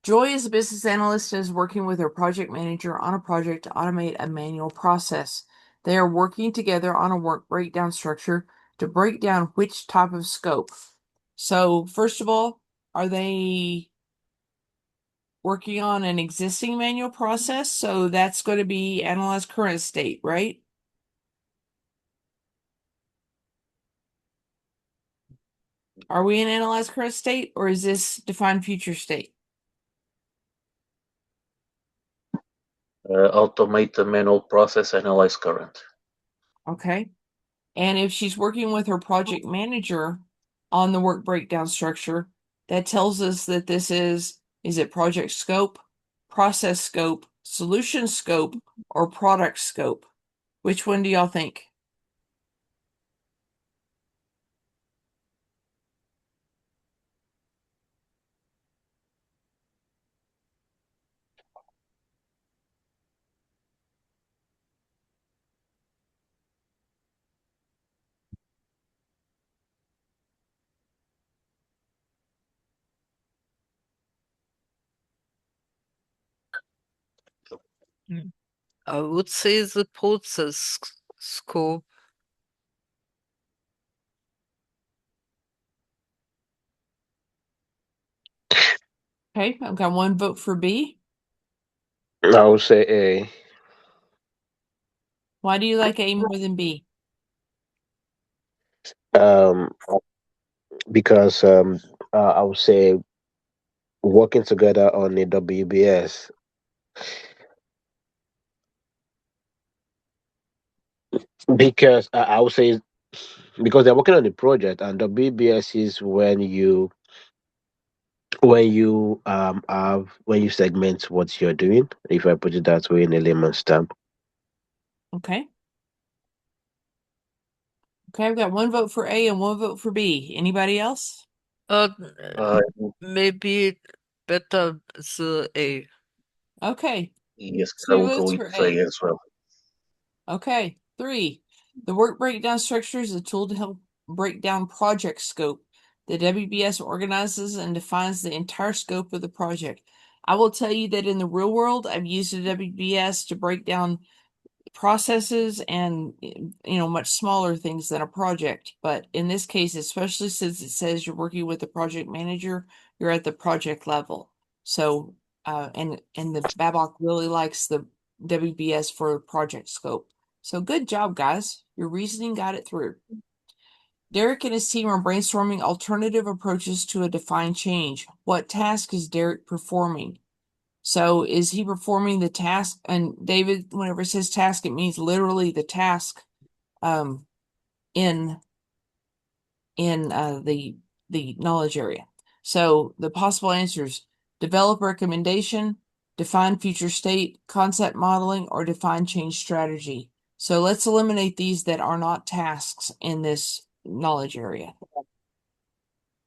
Joy is a business analyst and is working with her project manager on a project to automate a manual process. They are working together on a work breakdown structure to break down which type of scope. So first of all, are they working on an existing manual process? So that's going to be analyze current state, right? Are we in analyze current state, or is this define future state? Automate the manual process, analyze current. Okay. And if she's working with her project manager on the work breakdown structure, that tells us that this is it project scope, process scope, solution scope, or product scope? Which one do y'all think? I would say the process scope. Okay, I've got 1 vote for B. I would say A. Why do you like A more than B? Um, because I would say working together on a WBS. Because I would say because they're working on the project, and WBS is when you segment what you're doing. If I put it that way in a layman's term. Okay. Okay, I've got 1 vote for A and 1 vote for B. Anybody else? Uh, Maybe better the A. Okay. yes, I 2 will go votes with for A A. as well. Okay. 3. The work breakdown structure is a tool to help break down project scope. The WBS organizes and defines the entire scope of the project. I will tell you that in the real world, I've used a WBS to break down processes and much smaller things than a project. But in this case, especially since it says you're working with the project manager, you're at the project level. So and the BABOK really likes the WBS for project scope. So good job, guys. Your reasoning got it through. Derek and his team are brainstorming alternative approaches to a defined change. What task is Derek performing? So is he performing the task? And David, whenever it says task, it means literally the task in the knowledge area. So the possible answers: develop recommendation, define future state, concept modeling, or define change strategy. So let's eliminate these that are not tasks in this knowledge area.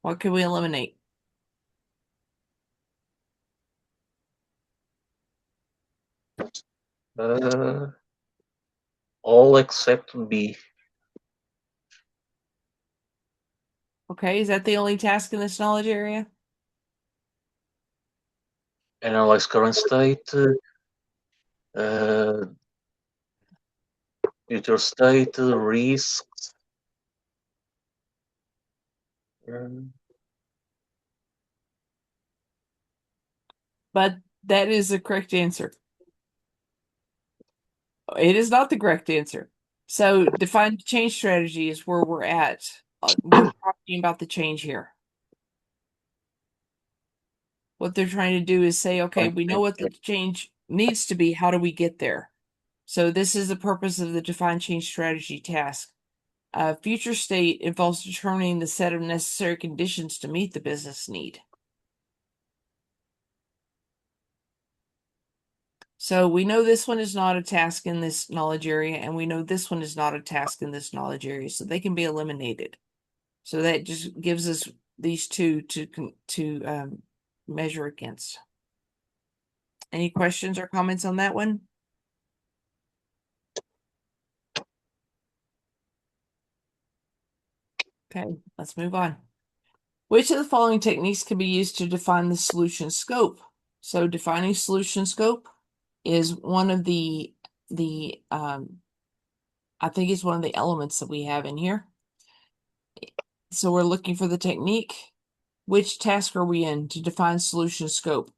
What can we eliminate? All except B. Okay, is that the only task in this knowledge area? Analyze current state, future state, risks. But that is the correct answer. It is not the correct answer. So define change strategy is where we're at. We're talking about the change here. What they're trying to do is say, okay, we know what the change needs to be. How do we get there? So this is the purpose of the define change strategy task. Future state involves determining the set of necessary conditions to meet the business need. So we know this one is not a task in this knowledge area, and we know this one is not a task in this knowledge area, so they can be eliminated. So that just gives us these two to measure against. Any questions or comments on that one? Okay, let's move on. Which of the following techniques can be used to define the solution scope? So defining solution scope is one of the I think it's one of the elements that we have in here. So we're looking for the technique. Which task are we in to define solution scope?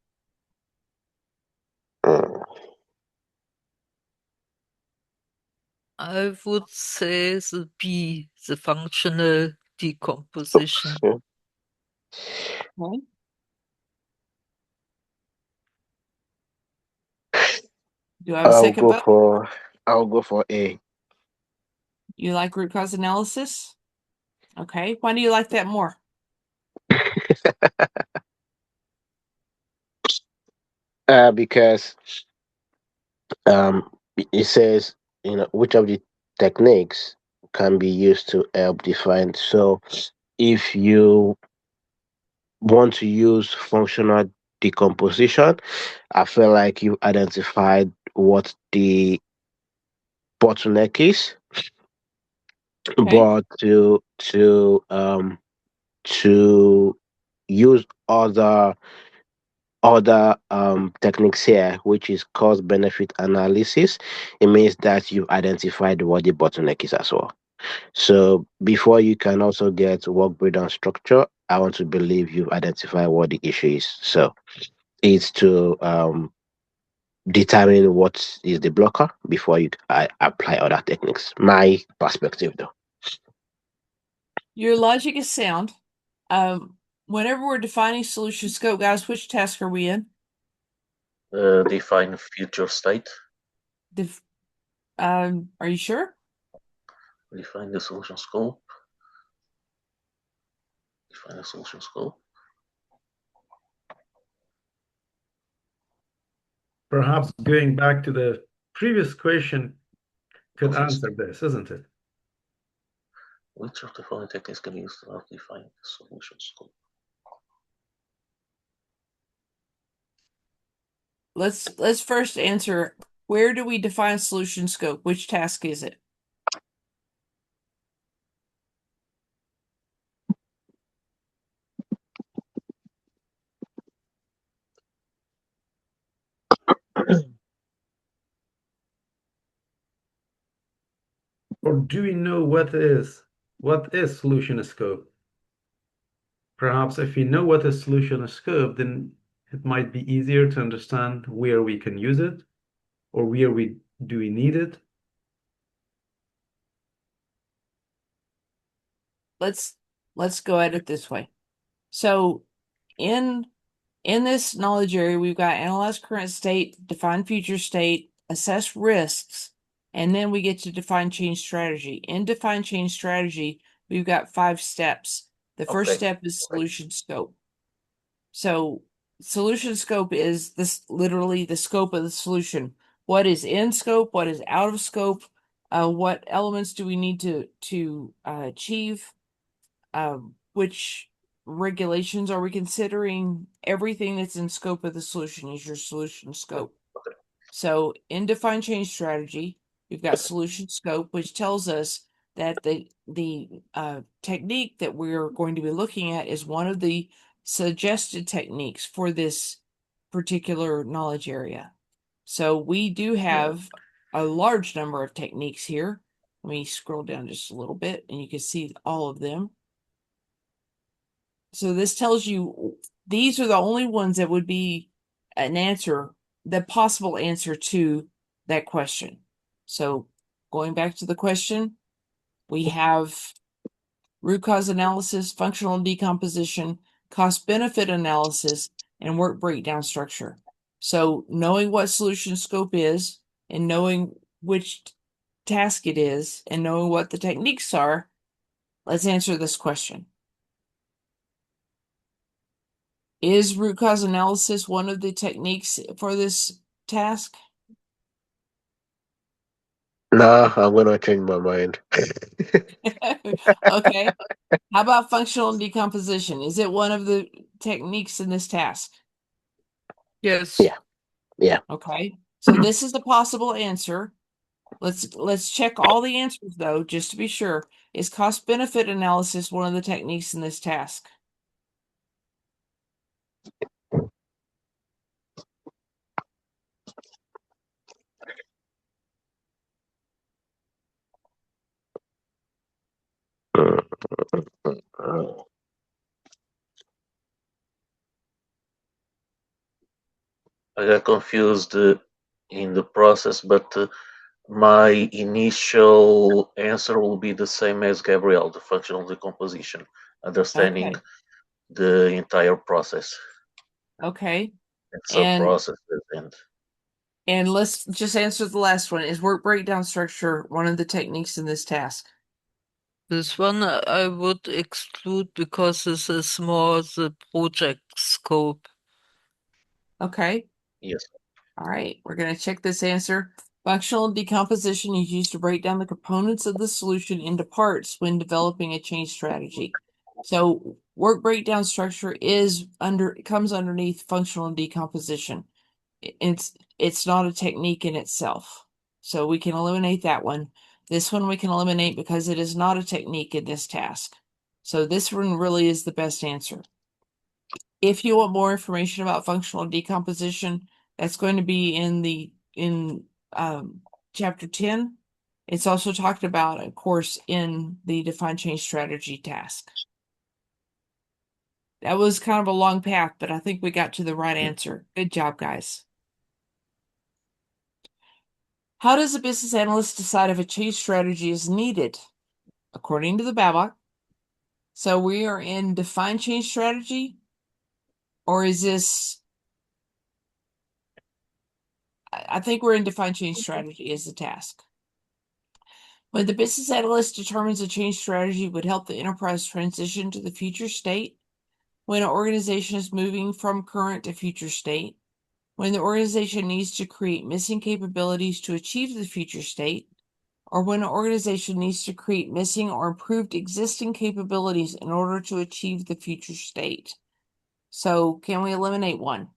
I would say the B, the functional decomposition. Okay. Do I have a second vote? I'll go for A. You like root cause analysis? Okay. Why do you like that more? Because it says, which of the techniques can be used to help define. So if you want to use functional decomposition, I feel like you identified what the bottleneck is, Okay. but to use other techniques here, which is cost benefit analysis, it means that you've identified what the bottleneck is as well. So before you can also get work breakdown structure, I want to believe you've identified what the issue is. So it's to determine what is the blocker before I apply other techniques. My perspective, though. Your logic is sound. Whenever we're defining solution scope, guys, which task are we in? Define future state. Are you sure? Define the solution scope. Define the solution scope. Perhaps going back to the previous question could answer this, isn't it? Which of the following techniques can be used to help define the solution scope? Let's first answer, where do we define solution scope? Which task is it? Or do we know what is solution scope? Perhaps if we know what is solution scope, then it might be easier to understand where we can use it or where we need it. Let's go at it this way. So in this knowledge area, we've got analyze current state, define future state, assess risks, and then we get to define change strategy. In define change strategy, we've got 5 steps. The first step is solution scope. So solution scope is this literally the scope of the solution. What is in scope? What is out of scope? What elements do we need to achieve? Which regulations are we considering? Everything that's in scope of the solution is your solution scope. So in define change strategy, we've got solution scope, which tells us that the technique that we're going to be looking at is one of the suggested techniques for this particular knowledge area. So we do have a large number of techniques here. Let me scroll down just a little bit and you can see all of them. So this tells you these are the only ones that would be an answer, the possible answer to that question. So going back to the question, we have root cause analysis, functional decomposition, cost benefit analysis, and work breakdown structure. So knowing what solution scope is and knowing which task it is and knowing what the techniques are, let's answer this question. Is root cause analysis one of the techniques for this task? No, I'm gonna change my mind. Okay. How about functional decomposition? Is it one of the techniques in this task? Yes. Yeah. Yeah. Okay. So this is the possible answer. Let's check all the answers though, just to be sure. Is cost benefit analysis one of the techniques in this task? I got confused in the process, but my initial answer will be the same as Gabriel, the functional decomposition, understanding Okay. the entire process Okay. and And sub-processes. And let's just answer the last one. Is work breakdown structure one of the techniques in this task? This one I would exclude because this is more the project scope. Okay. Yes. All right. We're going to check this answer. Functional decomposition is used to break down the components of the solution into parts when developing a change strategy. So work breakdown structure comes underneath functional decomposition. It's not a technique in itself. So we can eliminate that one. This one we can eliminate because it is not a technique in this task. So this one really is the best answer. If you want more information about functional decomposition, that's going to be in chapter 10. It's also talked about, of course, in the define change strategy task. That was kind of a long path, but I think we got to the right answer. Good job, guys. How does a business analyst decide if a change strategy is needed? According to the BABOK. So we are in define change strategy, or is this? I think we're in define change strategy as the task. When the business analyst determines a change strategy would help the enterprise transition to the future state, when an organization is moving from current to future state, when the organization needs to create missing capabilities to achieve the future state, or when an organization needs to create missing or improved existing capabilities in order to achieve the future state. So can we eliminate one?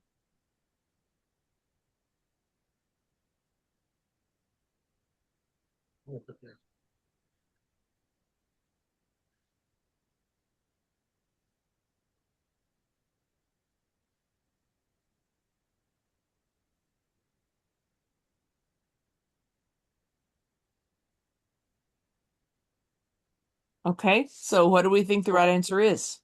Okay, so what do we think the right answer is?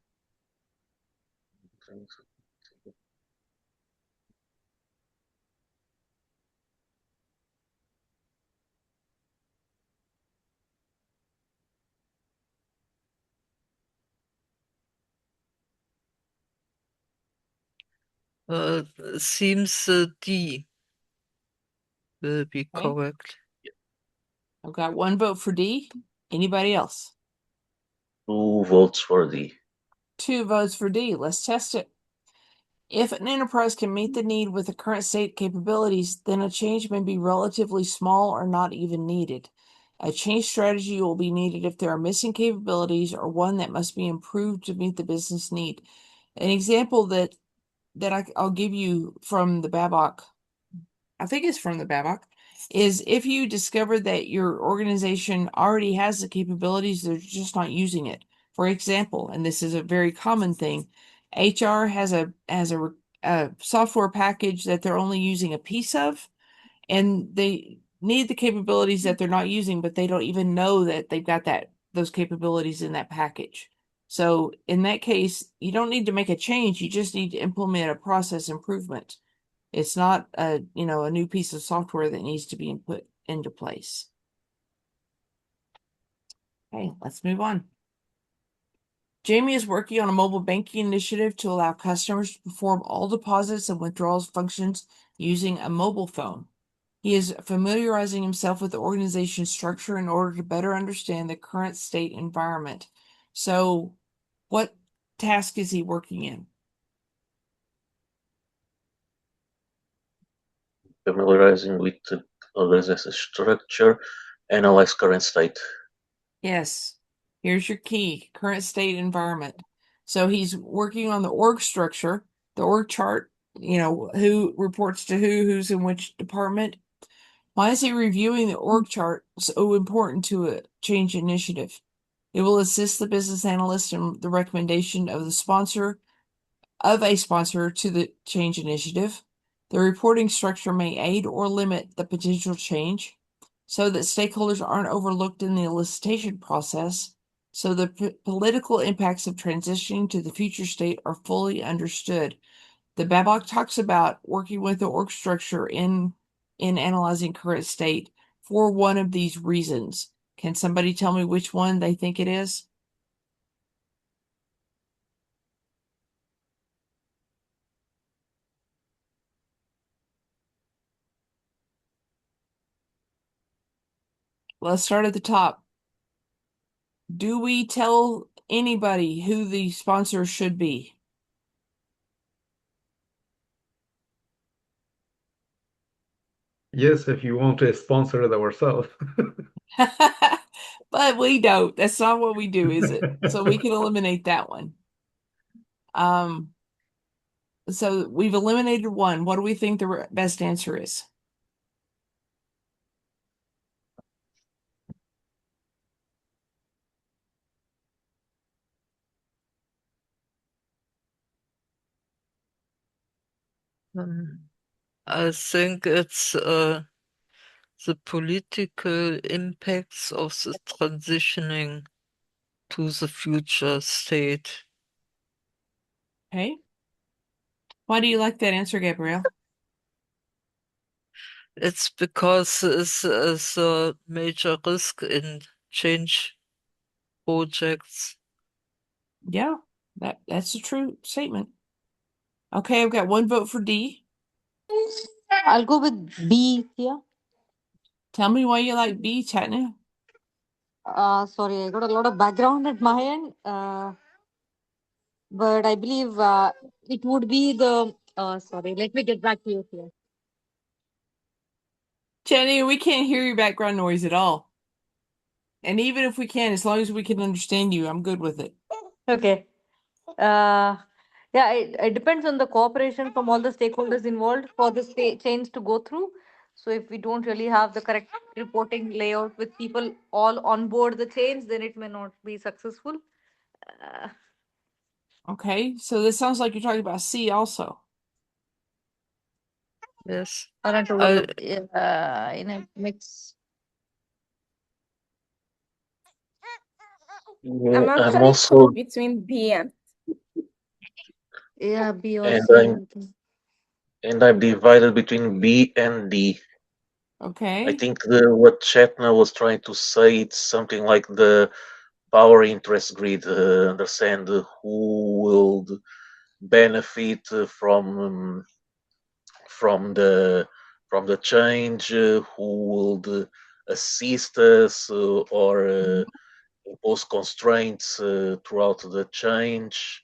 Seems D will be Okay. correct. I've got one vote for D. Anybody else? 2 votes for D. 2 votes for D. Let's test it. If an enterprise can meet the need with the current state capabilities, then a change may be relatively small or not even needed. A change strategy will be needed if there are missing capabilities or one that must be improved to meet the business need. An example that I'll give you from the BABOK, I think it's from the BABOK, is if you discover that your organization already has the capabilities, they're just not using it. For example, and this is a very common thing, HR has a software package that they're only using a piece of, and they need the capabilities that they're not using, but they don't even know that they've got those capabilities in that package. So in that case, you don't need to make a change, you just need to implement a process improvement. It's not a new piece of software that needs to be put into place. Okay, let's move on. Jamie is working on a mobile banking initiative to allow customers to perform all deposits and withdrawals functions using a mobile phone. He is familiarizing himself with the organization structure in order to better understand the current state environment. So, what task is he working in? Familiarizing with the organization structure, analyze current state. Yes. Here's your key, current state environment. So he's working on the org structure, the org chart, who reports to who's in which department. Why is he reviewing the org chart so important to a change initiative? It will assist the business analyst in the recommendation of a sponsor to the change initiative. The reporting structure may aid or limit the potential change so that stakeholders aren't overlooked in the elicitation process, so the political impacts of transitioning to the future state are fully understood. The BABOK talks about working with the org structure in analyzing current state for one of these reasons. Can somebody tell me which one they think it is? Let's start at the top. Do we tell anybody who the sponsor should be? Yes, if you want to sponsor it ourselves. But we don't. That's not what we do, is it? So we can eliminate that one. So we've eliminated one. What do we think the best answer is? I think it's the political impacts of the transitioning to the future state. Okay. Why do you like that answer, Gabrielle? It's because it's a major risk in change projects. Yeah, that's a true statement. Okay, I've got one vote for D. I'll go with B here. Tell me why you like B, Chatna. Sorry, I got a lot of background at my end. But I believe it would be the. Sorry, let me get back to you here. Jenny, we can't hear your background noise at all. And even if we can, as long as we can understand you, I'm good with it. Okay. Yeah, it depends on the cooperation from all the stakeholders involved for this change to go through. So if we don't really have the correct reporting layout with people all on board the change, then it may not be successful. Okay, so this sounds like you're talking about C also. Yes. Current overload in a mix. I'm I'm actually also, torn between B and Yeah, B or and C. I'm divided between B and D. I Okay. think what Chetna was trying to say, it's something like the power interest grid, understand who will benefit from the from the change, who will assist us or impose constraints throughout the change,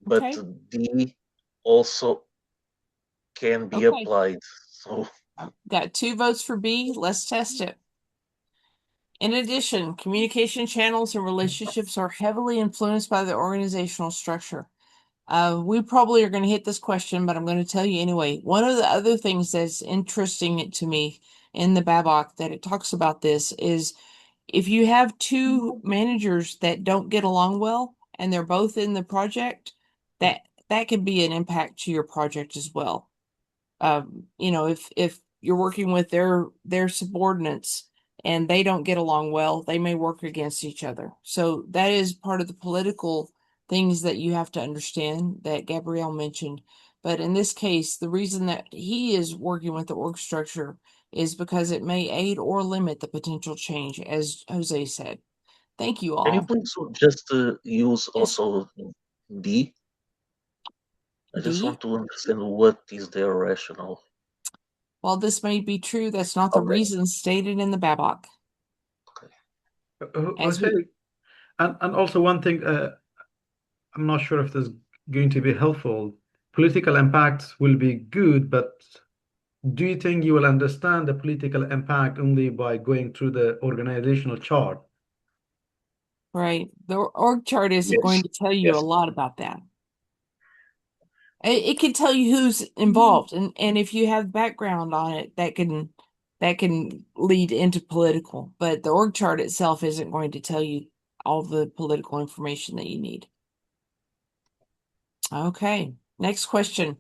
but Okay. D also can be Okay. applied. So Got 2 votes for B. Let's test it. In addition, communication channels and relationships are heavily influenced by the organizational structure. We probably are going to hit this question, but I'm going to tell you anyway. One of the other things that's interesting to me in the BABOK that it talks about this is if you have two managers that don't get along well and they're both in the project, that could be an impact to your project as well. If you're working with their subordinates and they don't get along well, they may work against each other. So that is part of the political things that you have to understand that Gabrielle mentioned. But in this case, the reason that he is working with the org structure is because it may aid or limit the potential change, as Jose said. Thank you can you all. please just use Yes, also D? I just D. want to understand what is their rationale. While this may be true, that's not the Okay. reason stated in the BABOK. As Jose, we and also one thing, I'm not sure if this is going to be helpful. Political impacts will be good, but do you think you will understand the political impact only by going through the organizational chart? Right. The org chart isn't going Yes. to tell you a Yes. lot about that. It can tell you who's involved, and if you have background on it, that can lead into political. But the org chart itself isn't going to tell you all the political information that you need. Okay, next question.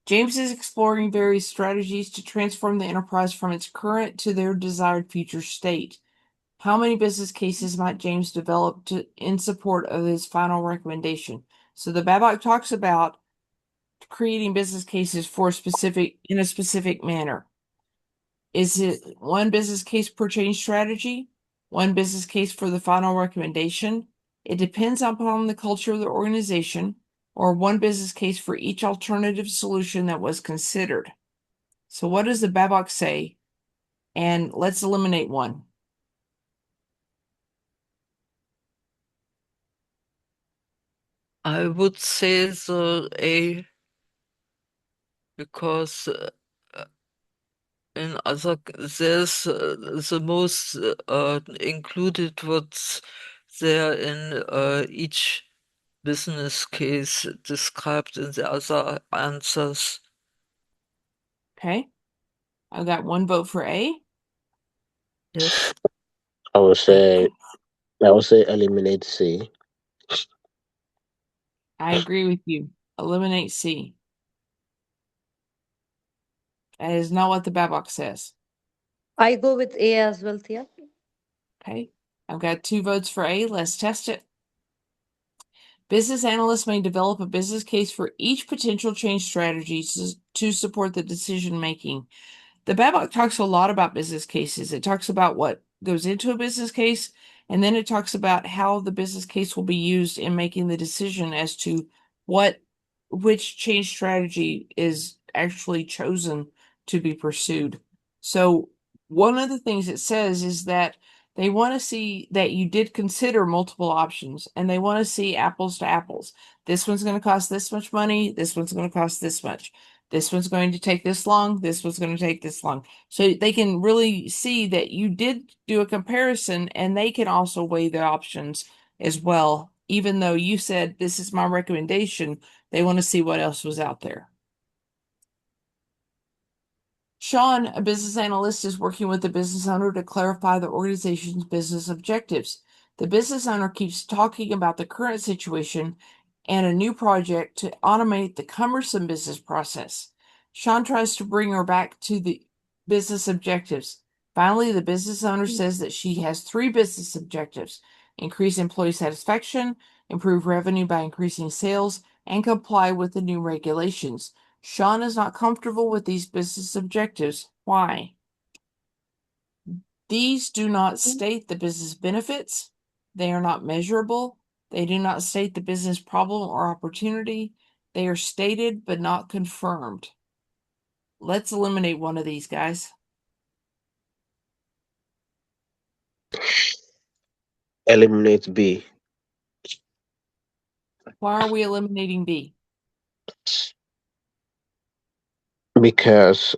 James is exploring various strategies to transform the enterprise from its current to their desired future state. How many business cases might James develop in support of his final recommendation? So the BABOK talks about creating business cases in a specific manner. Is it one business case per change strategy? One business case for the final recommendation? It depends upon the culture of the organization, or one business case for each alternative solution that was considered. So what does the BABOK say? And let's eliminate one. I would say the A, because in other there's the most included what's there in each business case described in the other answers. Okay. I've got one vote for A. Yes. I would say eliminate C. I agree with you. Eliminate C. That is not what the BABOK says. I go with A as well, Thea. Okay. I've got 2 votes for A. Let's test it. Business analysts may develop a business case for each potential change strategy to support the decision making. The BABOK talks a lot about business cases. It talks about what goes into a business case, and then it talks about how the business case will be used in making the decision as to which change strategy is actually chosen to be pursued. So one of the things it says is that they want to see that you did consider multiple options, and they want to see apples to apples. This one's going to cost this much money. This one's going to cost this much. This one's going to take this long. This one's going to take this long. So they can really see that you did do a comparison, and they can also weigh the options as well. Even though you said this is my recommendation, they want to see what else was out there. Sean, a business analyst, is working with the business owner to clarify the organization's business objectives. The business owner keeps talking about the current situation and a new project to automate the cumbersome business process. Sean tries to bring her back to the business objectives. Finally, the business owner says that she has 3 business objectives: increase employee satisfaction, improve revenue by increasing sales, and comply with the new regulations. Sean is not comfortable with these business objectives. Why? These do not state the business benefits. They are not measurable. They do not state the business problem or opportunity. They are stated but not confirmed. Let's eliminate one of these, guys. Eliminate B. Why are we eliminating B? Because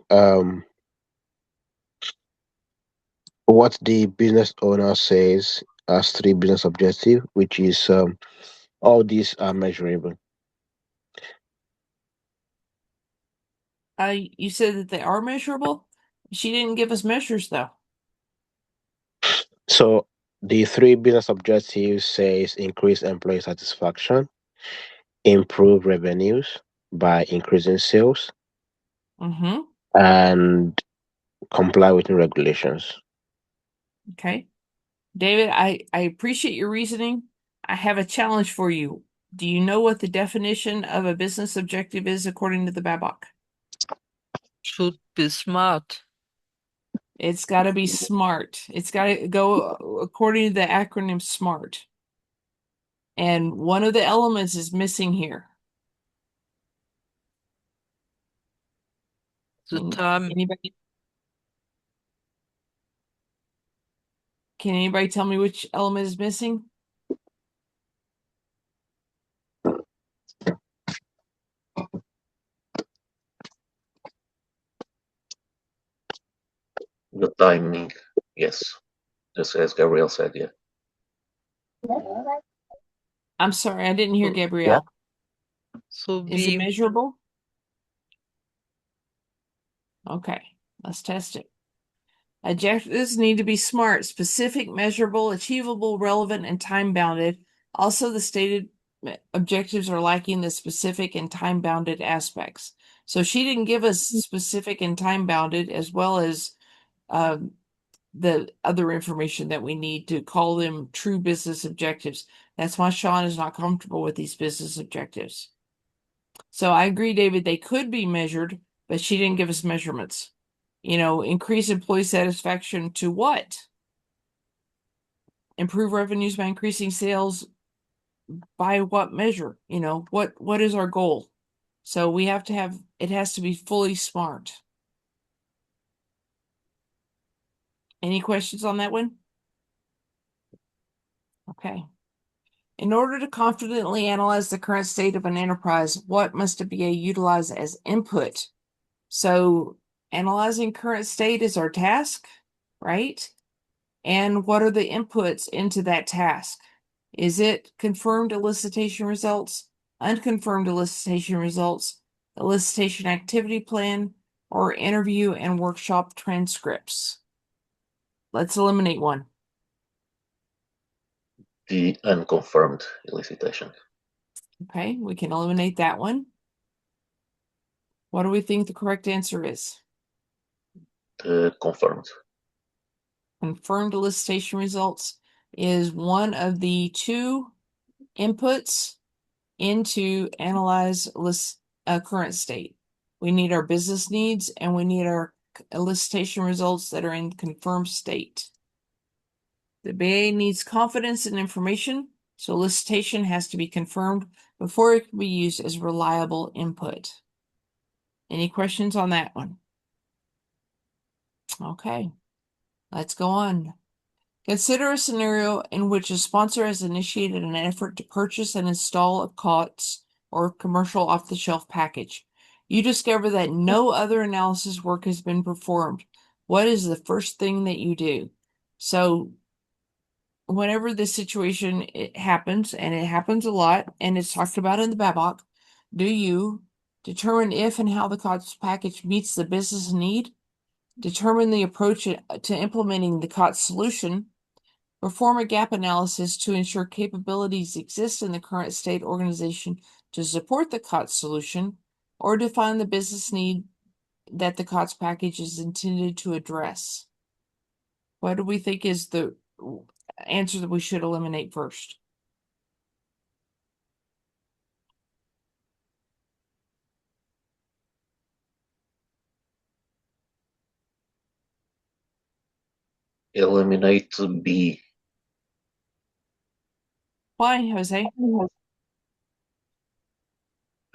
what the business owner says as 3 business objectives, which is all these are measurable. You said that they are measurable. She didn't give us measures, though. So the 3 business objectives says increase employee satisfaction, improve revenues by increasing sales, Mm-hmm. and comply with new regulations. Okay. David, I appreciate your reasoning. I have a challenge for you. Do you know what the definition of a business objective is according to the BABOK? Should be smart. It's got to be SMART. It's got to go according to the acronym SMART. And one of the elements is missing here. The time. Can anybody tell me which element is missing? The timing, yes. Just as Gabriel said, yeah. I'm sorry, I didn't hear Gabrielle. So Is it B. measurable? Okay, let's test it. Objectives need to be SMART, specific, measurable, achievable, relevant, and time-bounded. Also, the stated objectives are lacking the specific and time-bounded aspects. So she didn't give us specific and time-bounded as well as the other information that we need to call them true business objectives. That's why Sean is not comfortable with these business objectives. So I agree, David, they could be measured, but she didn't give us measurements. Increase employee satisfaction to what? Improve revenues by increasing sales by what measure? What is our goal? So we have to have, it has to be fully SMART. Any questions on that one? Okay. In order to confidently analyze the current state of an enterprise, what must a BA utilize as input? So analyzing current state is our task, right? And what are the inputs into that task? Is it confirmed elicitation results, unconfirmed elicitation results, elicitation activity plan, or interview and workshop transcripts? Let's eliminate one. The unconfirmed elicitation. Okay, we can eliminate that one. What do we think the correct answer is? Confirmed. Confirmed elicitation results is one of the two inputs into analyze current state. We need our business needs and we need our elicitation results that are in confirmed state. The BA needs confidence in information, so elicitation has to be confirmed before it can be used as reliable input. Any questions on that one? Okay, let's go on. Consider a scenario in which a sponsor has initiated an effort to purchase and install a COTS or commercial off-the-shelf package. You discover that no other analysis work has been performed. What is the first thing that you do? So whenever this situation happens, and it happens a lot, and it's talked about in the BABOK, do you determine if and how the COTS package meets the business need, determine the approach to implementing the COTS solution, perform a gap analysis to ensure capabilities exist in the current state organization to support the COTS solution, or define the business need that the COTS package is intended to address? What do we think is the answer that we should eliminate first? Eliminate B. Why, Jose?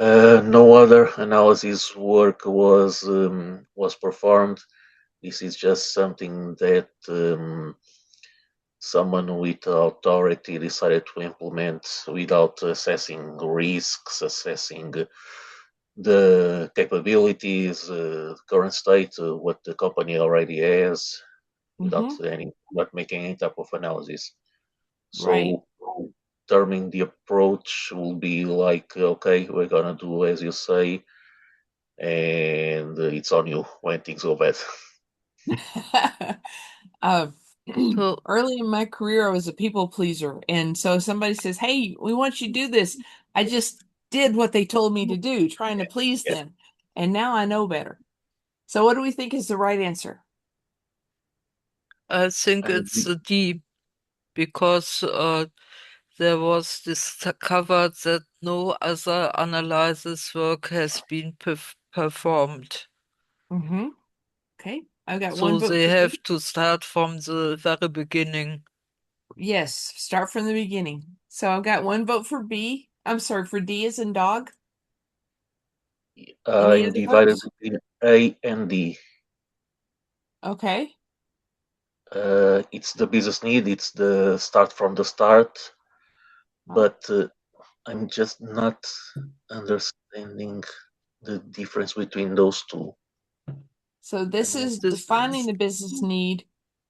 No other analysis work was performed. This is just something that someone with authority decided to implement without assessing risks, assessing the capabilities, current state, what the company already has, without not making any type of analysis. Right. So determining the approach will be like, okay, we're gonna do as you say, and it's on you when things go bad. So, Early in my career, I was a people pleaser. And so if somebody says, hey, we want you to do this, I just did what they told me to do, trying to please Yeah. them. And now I know better. So what do we think is the right answer? I think it's D, because there was discovered that no other analysis work has been performed. Okay, I've got So one vote they for have D. to start from the very beginning. Yes, start from the beginning. So I've got one vote for B. I'm sorry, for D as in dog. Any I'm other divided votes? between A and D. Okay. It's the business need, it's the start from the start, but I'm just not understanding the difference between those two. So this is This defining is the business need,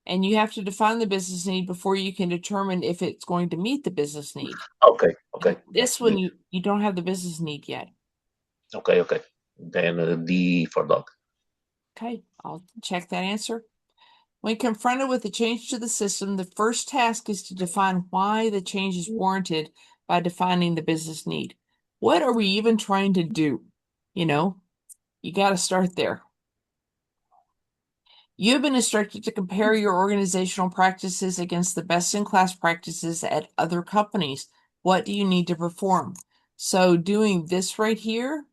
and you have to define the business need before you can determine if it's going to meet the business need. Okay. This one, you don't have the business need yet. Okay. Then D for dog. Okay, I'll check that answer. When confronted with a change to the system, the first task is to define why the change is warranted by defining the business need. What are we even trying to do? You know, you got to start there. You have been instructed to compare your organizational practices against the best-in-class practices at other companies. What do you need to perform? So doing this right here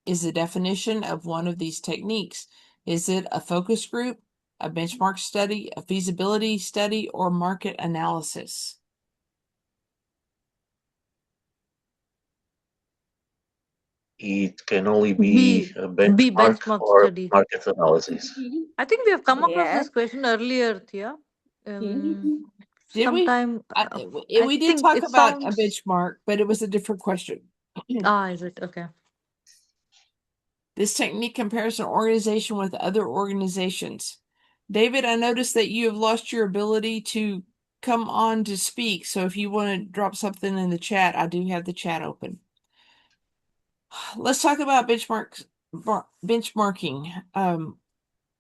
is the definition of one of these techniques. Is it a focus group, a benchmark study, a feasibility study, or market analysis? It can only be a B benchmark benchmark or study. market analysis. I think we have come across Yeah. this question earlier, Thea. Did we? Sometime I We did think talk it about a sounds. benchmark, but it was a different question. Is it okay? This technique compares an organization with other organizations. David, I noticed that you have lost your ability to come on to speak. So if you want to drop something in the chat, I do have the chat open. Let's talk about benchmarking.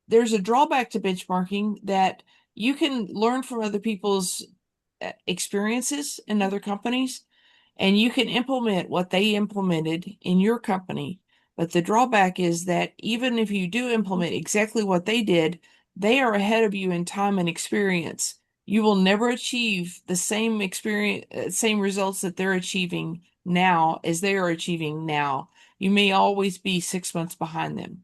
There's a drawback to benchmarking that you can learn from other people's experiences in other companies, and you can implement what they implemented in your company. But the drawback is that even if you do implement exactly what they did, they are ahead of you in time and experience. You will never achieve the same experience, same results that they're achieving now as they are achieving now. You may always be 6 months behind them.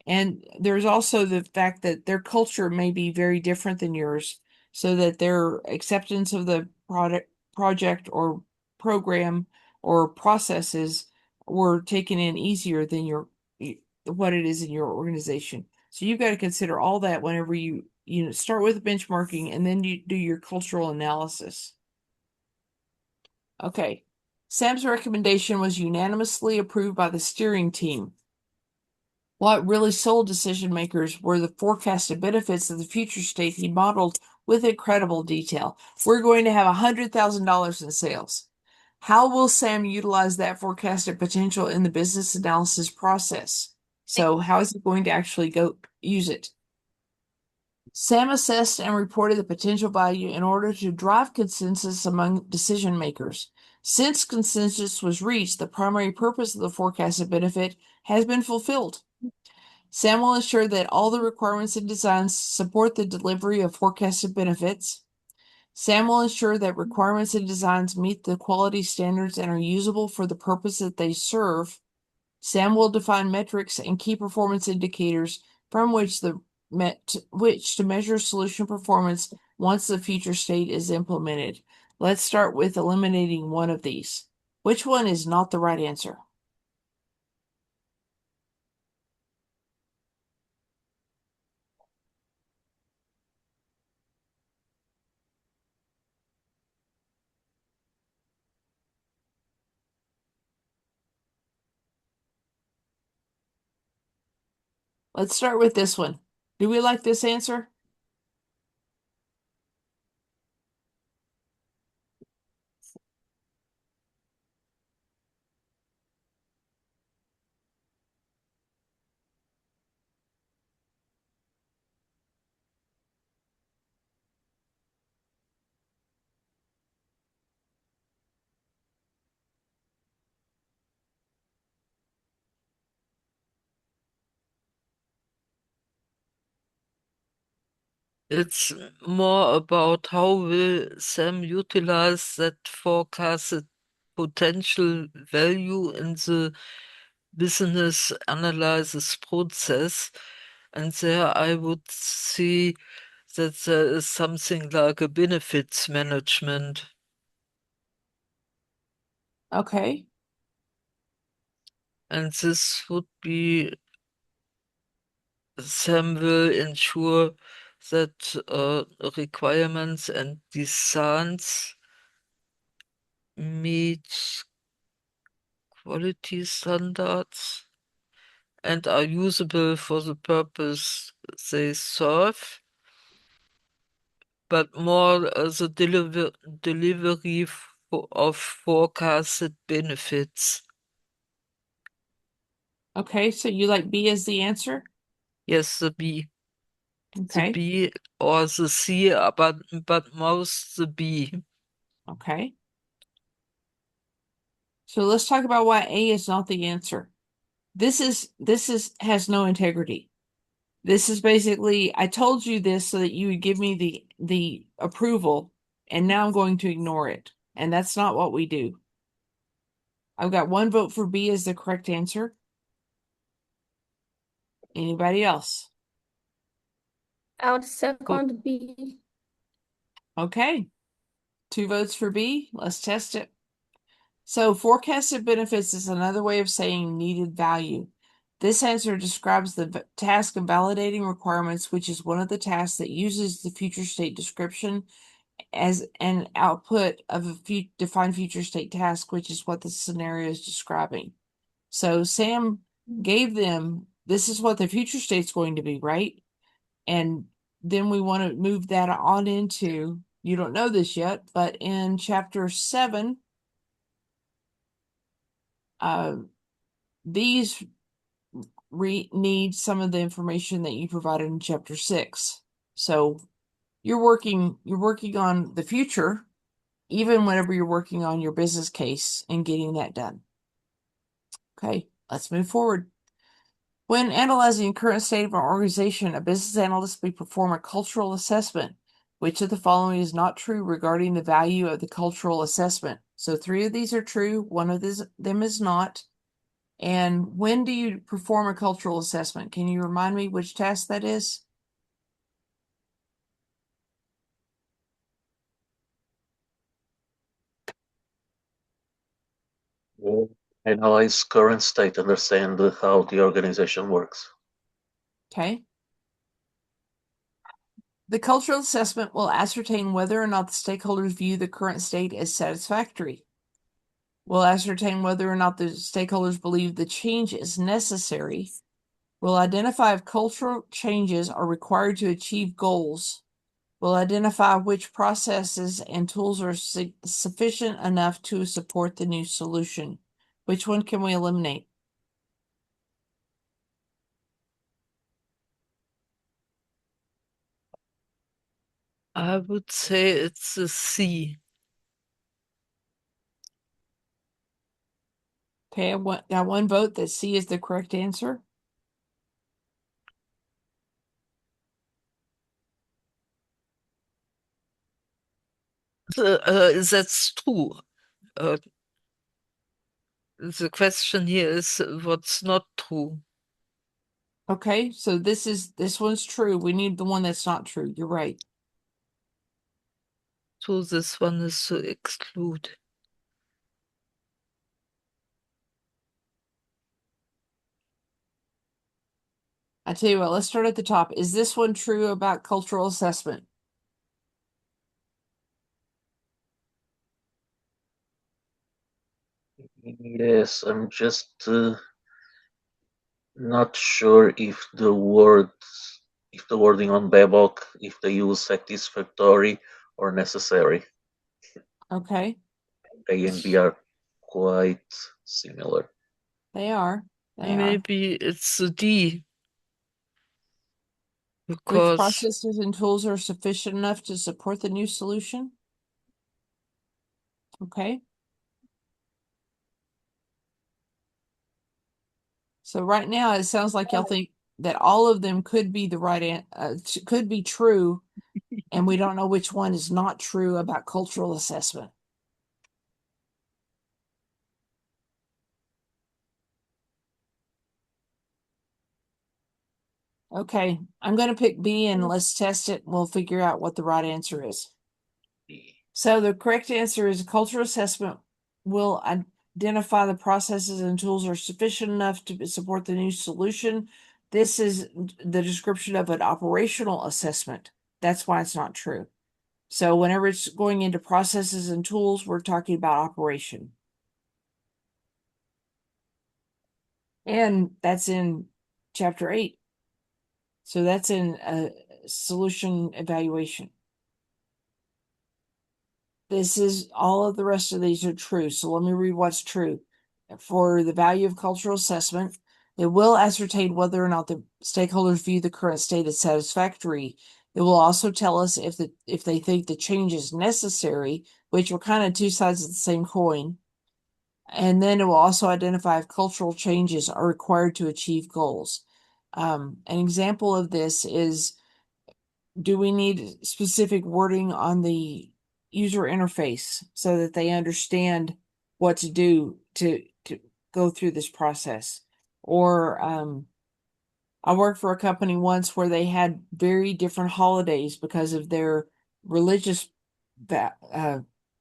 And there's also the fact that their culture may be very different than yours, so that their acceptance of the project or program or processes were taken in easier than what it is in your organization. So you've got to consider all that whenever you start with benchmarking and then you do your cultural analysis. Okay. Sam's recommendation was unanimously approved by the steering team. What really sold decision makers were the forecasted benefits of the future state he modeled with incredible detail. We're going to have $100,000 in sales. How will Sam utilize that forecasted potential in the business analysis process? So how is he going to actually go use it? Sam assessed and reported the potential value in order to drive consensus among decision makers. Since consensus was reached, the primary purpose of the forecasted benefit has been fulfilled. Sam will ensure that all the requirements and designs support the delivery of forecasted benefits. Sam will ensure that requirements and designs meet the quality standards and are usable for the purpose that they serve. Sam will define metrics and key performance indicators from which to measure solution performance once the future state is implemented. Let's start with eliminating one of these. Which one is not the right answer? Let's start with this one. Do we like this answer? It's more about how will Sam utilize that forecasted potential value in the business analysis process. And there I would see that there is something like a benefits management. Okay. And this would be Sam will ensure that requirements and designs meet quality standards and are usable for the purpose they serve, but more as a delivery of forecasted benefits. Okay, so you like B as the answer? Yes, the B. The Okay. B or the C, but most the B. Okay. So let's talk about why A is not the answer. This has no integrity. This is basically, I told you this so that you would give me the approval, and now I'm going to ignore it. And that's not what we do. I've got one vote for B as the correct answer. Anybody else? I would second B. Okay. 2 votes for B. Let's test it. So forecasted benefits is another way of saying needed value. This answer describes the task of validating requirements, which is one of the tasks that uses the future state description as an output of a defined future state task, which is what the scenario is describing. So Sam gave them, this is what the future state's going to be, right? And then we want to move that on into, you don't know this yet, but in chapter 7, these need some of the information that you provided in chapter 6. So you're working on the future, even whenever you're working on your business case and getting that done. Okay, let's move forward. When analyzing current state of an organization, a business analyst may perform a cultural assessment. Which of the following is not true regarding the value of the cultural assessment? So 3 of these are true, 1 of them is not. And when do you perform a cultural assessment? Can you remind me which task that is? Analyze current state, understand how the organization works. Okay. The cultural assessment will ascertain whether or not the stakeholders view the current state as satisfactory. Will ascertain whether or not the stakeholders believe the change is necessary. Will identify if cultural changes are required to achieve goals. Will identify which processes and tools are sufficient enough to support the new solution. Which one can we eliminate? I would say it's a C. Okay, I got 1 vote that C is the correct answer. That's true. The question here is what's not true. Okay, so this one's true. We need the one that's not true. You're right. So this one is to exclude. I tell you what, let's start at the top. Is this one true about cultural assessment? Yes, I'm just not sure if the wording on Babok, if they use satisfactory or necessary. Okay, A and B are quite similar. they are. They are. Maybe it's a D. Which Because processes and tools are sufficient enough to support the new solution? Okay. So right now it sounds like y'all think that all of them could be the right could be true, and we don't know which one is not true about cultural assessment. Okay, I'm going to pick B and let's test it. We'll figure out what the right answer is. So the correct answer is cultural assessment will identify the processes and tools are sufficient enough to support the new solution. This is the description of an operational assessment. That's why it's not true. So whenever it's going into processes and tools, we're talking about operation. And that's in chapter 8. So that's in solution evaluation. This is all of the rest of these are true. So let me read what's true. For the value of cultural assessment, It will ascertain whether or not the stakeholders view the current state as satisfactory. It will also tell us if they think the change is necessary, which are kind of two sides of the same coin. And then it will also identify if cultural changes are required to achieve goals. An example of this is, do we need specific wording on the user interface so that they understand what to do to go through this process? Or I worked for a company once where they had very different holidays because of their religious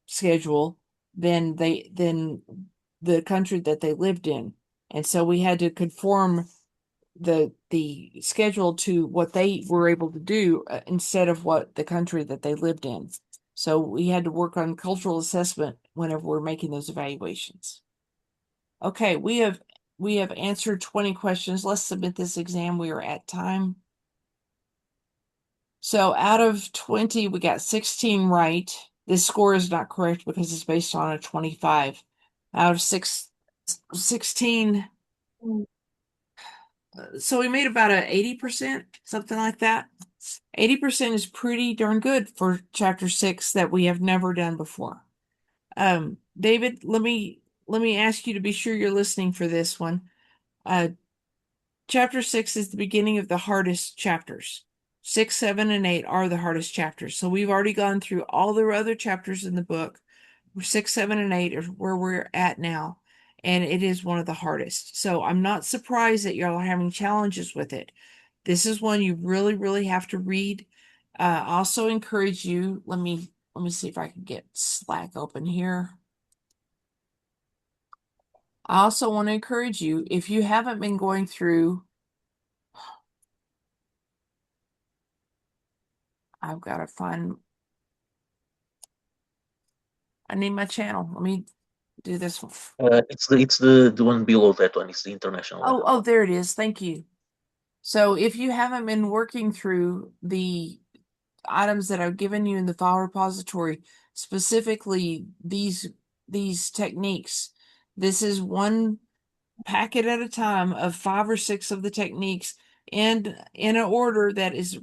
schedule than the country that they lived in, and so we had to conform the schedule to what they were able to do instead of what the country that they lived in. So we had to work on cultural assessment whenever we're making those evaluations. Okay, we have answered 20 questions. Let's submit this exam. We are at time. So out of 20, we got 16 right. This score is not correct because it's based on a 25. Out of 16, so we made about a 80%, something like that. 80% is pretty darn good for chapter 6 that we have never done before. David, let me ask you to be sure you're listening for this one. Chapter 6 is the beginning of the hardest chapters. 6, 7, and 8 are the hardest chapters. So we've already gone through all the other chapters in the book. 6, 7, and 8 is where we're at now, and it is one of the hardest. So I'm not surprised that y'all are having challenges with it. This is one you really, really have to read. I also encourage you, let me see if I can get Slack open here. I also want to encourage you, if you haven't been going through, I've got to find, I need my channel. Let me do this one. It's the one below that one. It's the international one. Oh, there it is. Thank you. So if you haven't been working through the items that I've given you in the file repository, specifically these techniques, this is one packet at a time of 5 or 6 of the techniques, and in an order that is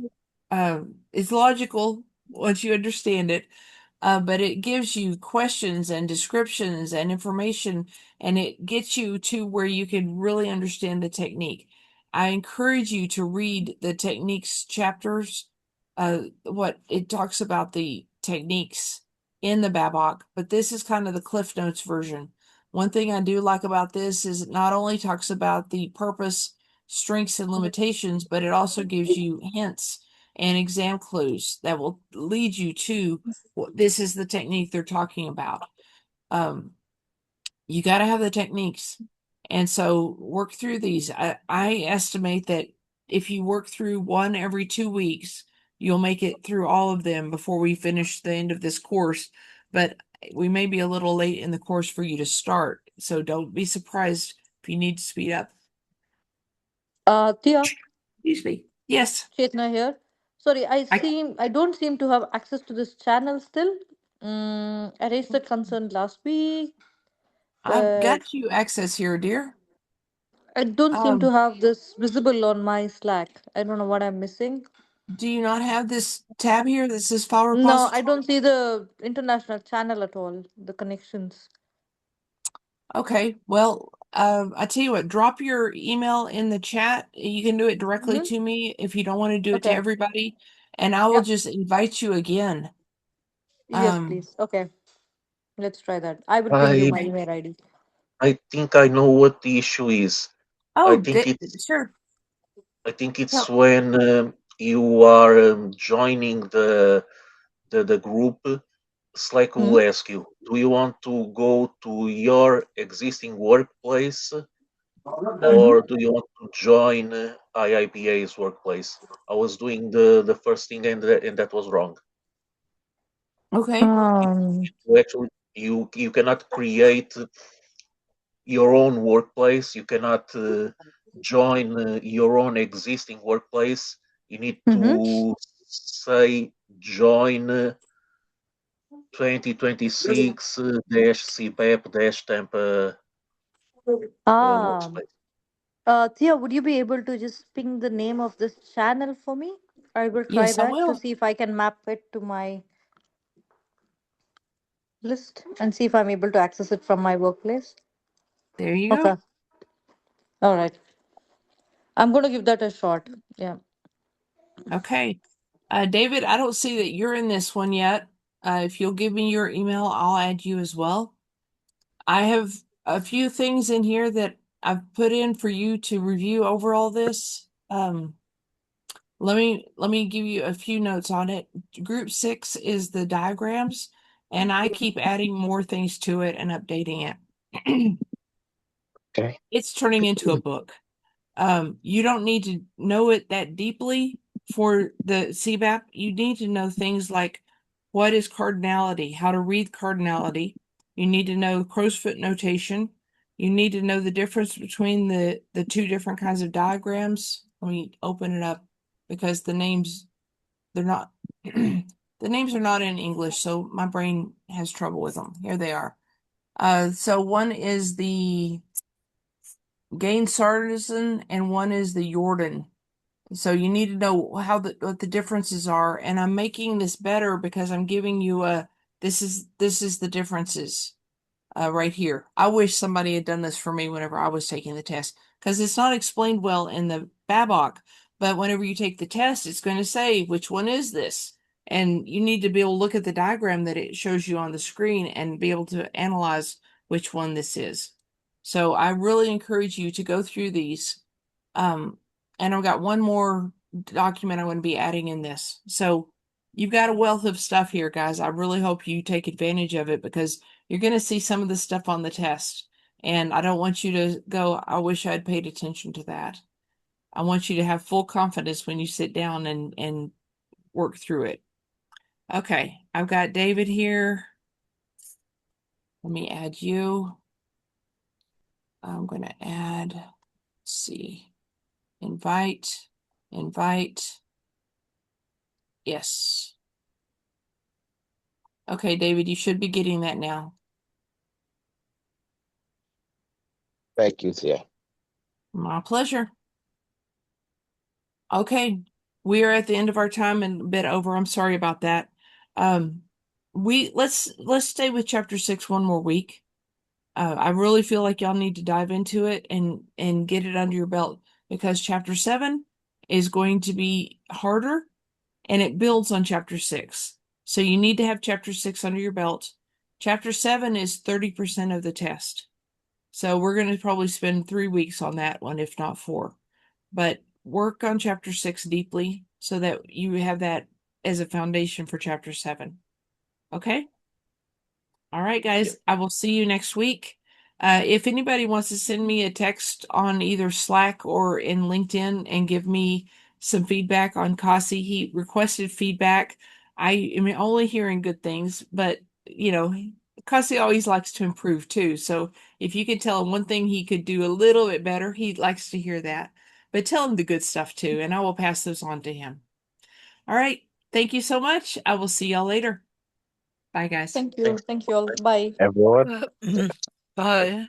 logical once you understand it. But it gives you questions and descriptions and information, and it gets you to where you can really understand the technique. I encourage you to read the techniques chapters. What it talks about the techniques in the BABOK, but this is kind of the Cliff Notes version. One thing I do like about this is it not only talks about the purpose, strengths, and limitations, but it also gives you hints and exam clues that will lead you to this is the technique they're talking about. You got to have the techniques. And so work through these. I estimate that if you work through one every 2 weeks, you'll make it through all of them before we finish the end of this course. But we may be a little late in the course for you to start. So don't be surprised if you need to speed up. Tia, Excuse me. Yes. Chetna here. Sorry, I don't seem to have access to this channel still. I raised the concern last week, I've but got you access here, dear. I don't seem to have this visible on my Slack. I don't know what I'm missing. Do you not have this tab here that says file No, I repository? don't see the international channel at all, the connections. Okay, well, I tell you what, drop your email in the chat. You can do it directly Mm-hmm. to me if you don't want to do it to Okay. everybody, and I will Yep. just invite you again. Yes, please. Okay. Let's try that. I will ping you I my email ID. I think I know what the issue is. I Oh, think it's sure. Tell- when you are joining the group. Slack Hmm? will ask you, do you want to go to your existing workplace Mm-hmm. or do you want to join IIBA's workplace? I was doing the first thing and that was wrong. Okay. You actually you cannot create your own workplace. You cannot join your own existing workplace. You need Mm-hmm. to say join 2026 - CBAP - Tampa Ah, workspace. Thea, would you be able to just ping the name of this channel for me? I will try Yes, I that to will. see if I can map it to my list and see if I'm able to access it from my workplace. There you Okay. go. All right. I'm going to give that a shot. Yeah. Okay. David, I don't see that you're in this one yet. If you'll give me your email, I'll add you as well. I have a few things in here that I've put in for you to review over all this. Let me give you a few notes on it. Group 6 is the diagrams, and I keep adding more things to it and updating it. Okay. It's turning into a book. You don't need to know it that deeply for the CBAP. You need to know things like what is cardinality, how to read cardinality. You need to know crow's foot notation. You need to know the difference between the two different kinds of diagrams. Let me open it up because the names, they're not, the names are not in English, so my brain has trouble with them. Here they are. So one is the Gain Sartison and one is the Jordan. So you need to know what the differences are. And I'm making this better because I'm giving you this is the differences right here. I wish somebody had done this for me whenever I was taking the test because it's not explained well in the BABOK. But whenever you take the test, it's going to say which one is this. And you need to be able to look at the diagram that it shows you on the screen and be able to analyze which one this is. So I really encourage you to go through these. And I've got one more document I'm going to be adding in this. So you've got a wealth of stuff here, guys. I really hope you take advantage of it because you're going to see some of the stuff on the test. And I don't want you to go, I wish I'd paid attention to that. I want you to have full confidence when you sit down and work through it. Okay, I've got David here. Let me add you. I'm going to add, let's see, invite. Yes. Okay, David, you should be getting that now. Thank you, Thea. My pleasure. Okay, we are at the end of our time and a bit over. I'm sorry about that. Let's stay with chapter 6 one more week. I really feel like y'all need to dive into it and get it under your belt because chapter 7 is going to be harder and it builds on chapter 6. So you need to have chapter 6 under your belt. Chapter 7 is 30% of the test. So we're going to probably spend 3 weeks on that one, if not 4. But work on chapter 6 deeply so that you have that as a foundation for chapter 7. Okay? All right, guys. I will see you next week. If anybody wants to send me a text on either Slack or in LinkedIn and give me some feedback on Kasi, he requested feedback. I am only hearing good things, but Kasi always likes to improve too. So if you could tell him one thing he could do a little bit better, he likes to hear that. But tell him the good stuff too, and I will pass those on to him. All right. Thank you so much. I will see y'all later. Bye, guys. Thank you. Thanks. Thank you all. Bye. Everyone. Bye.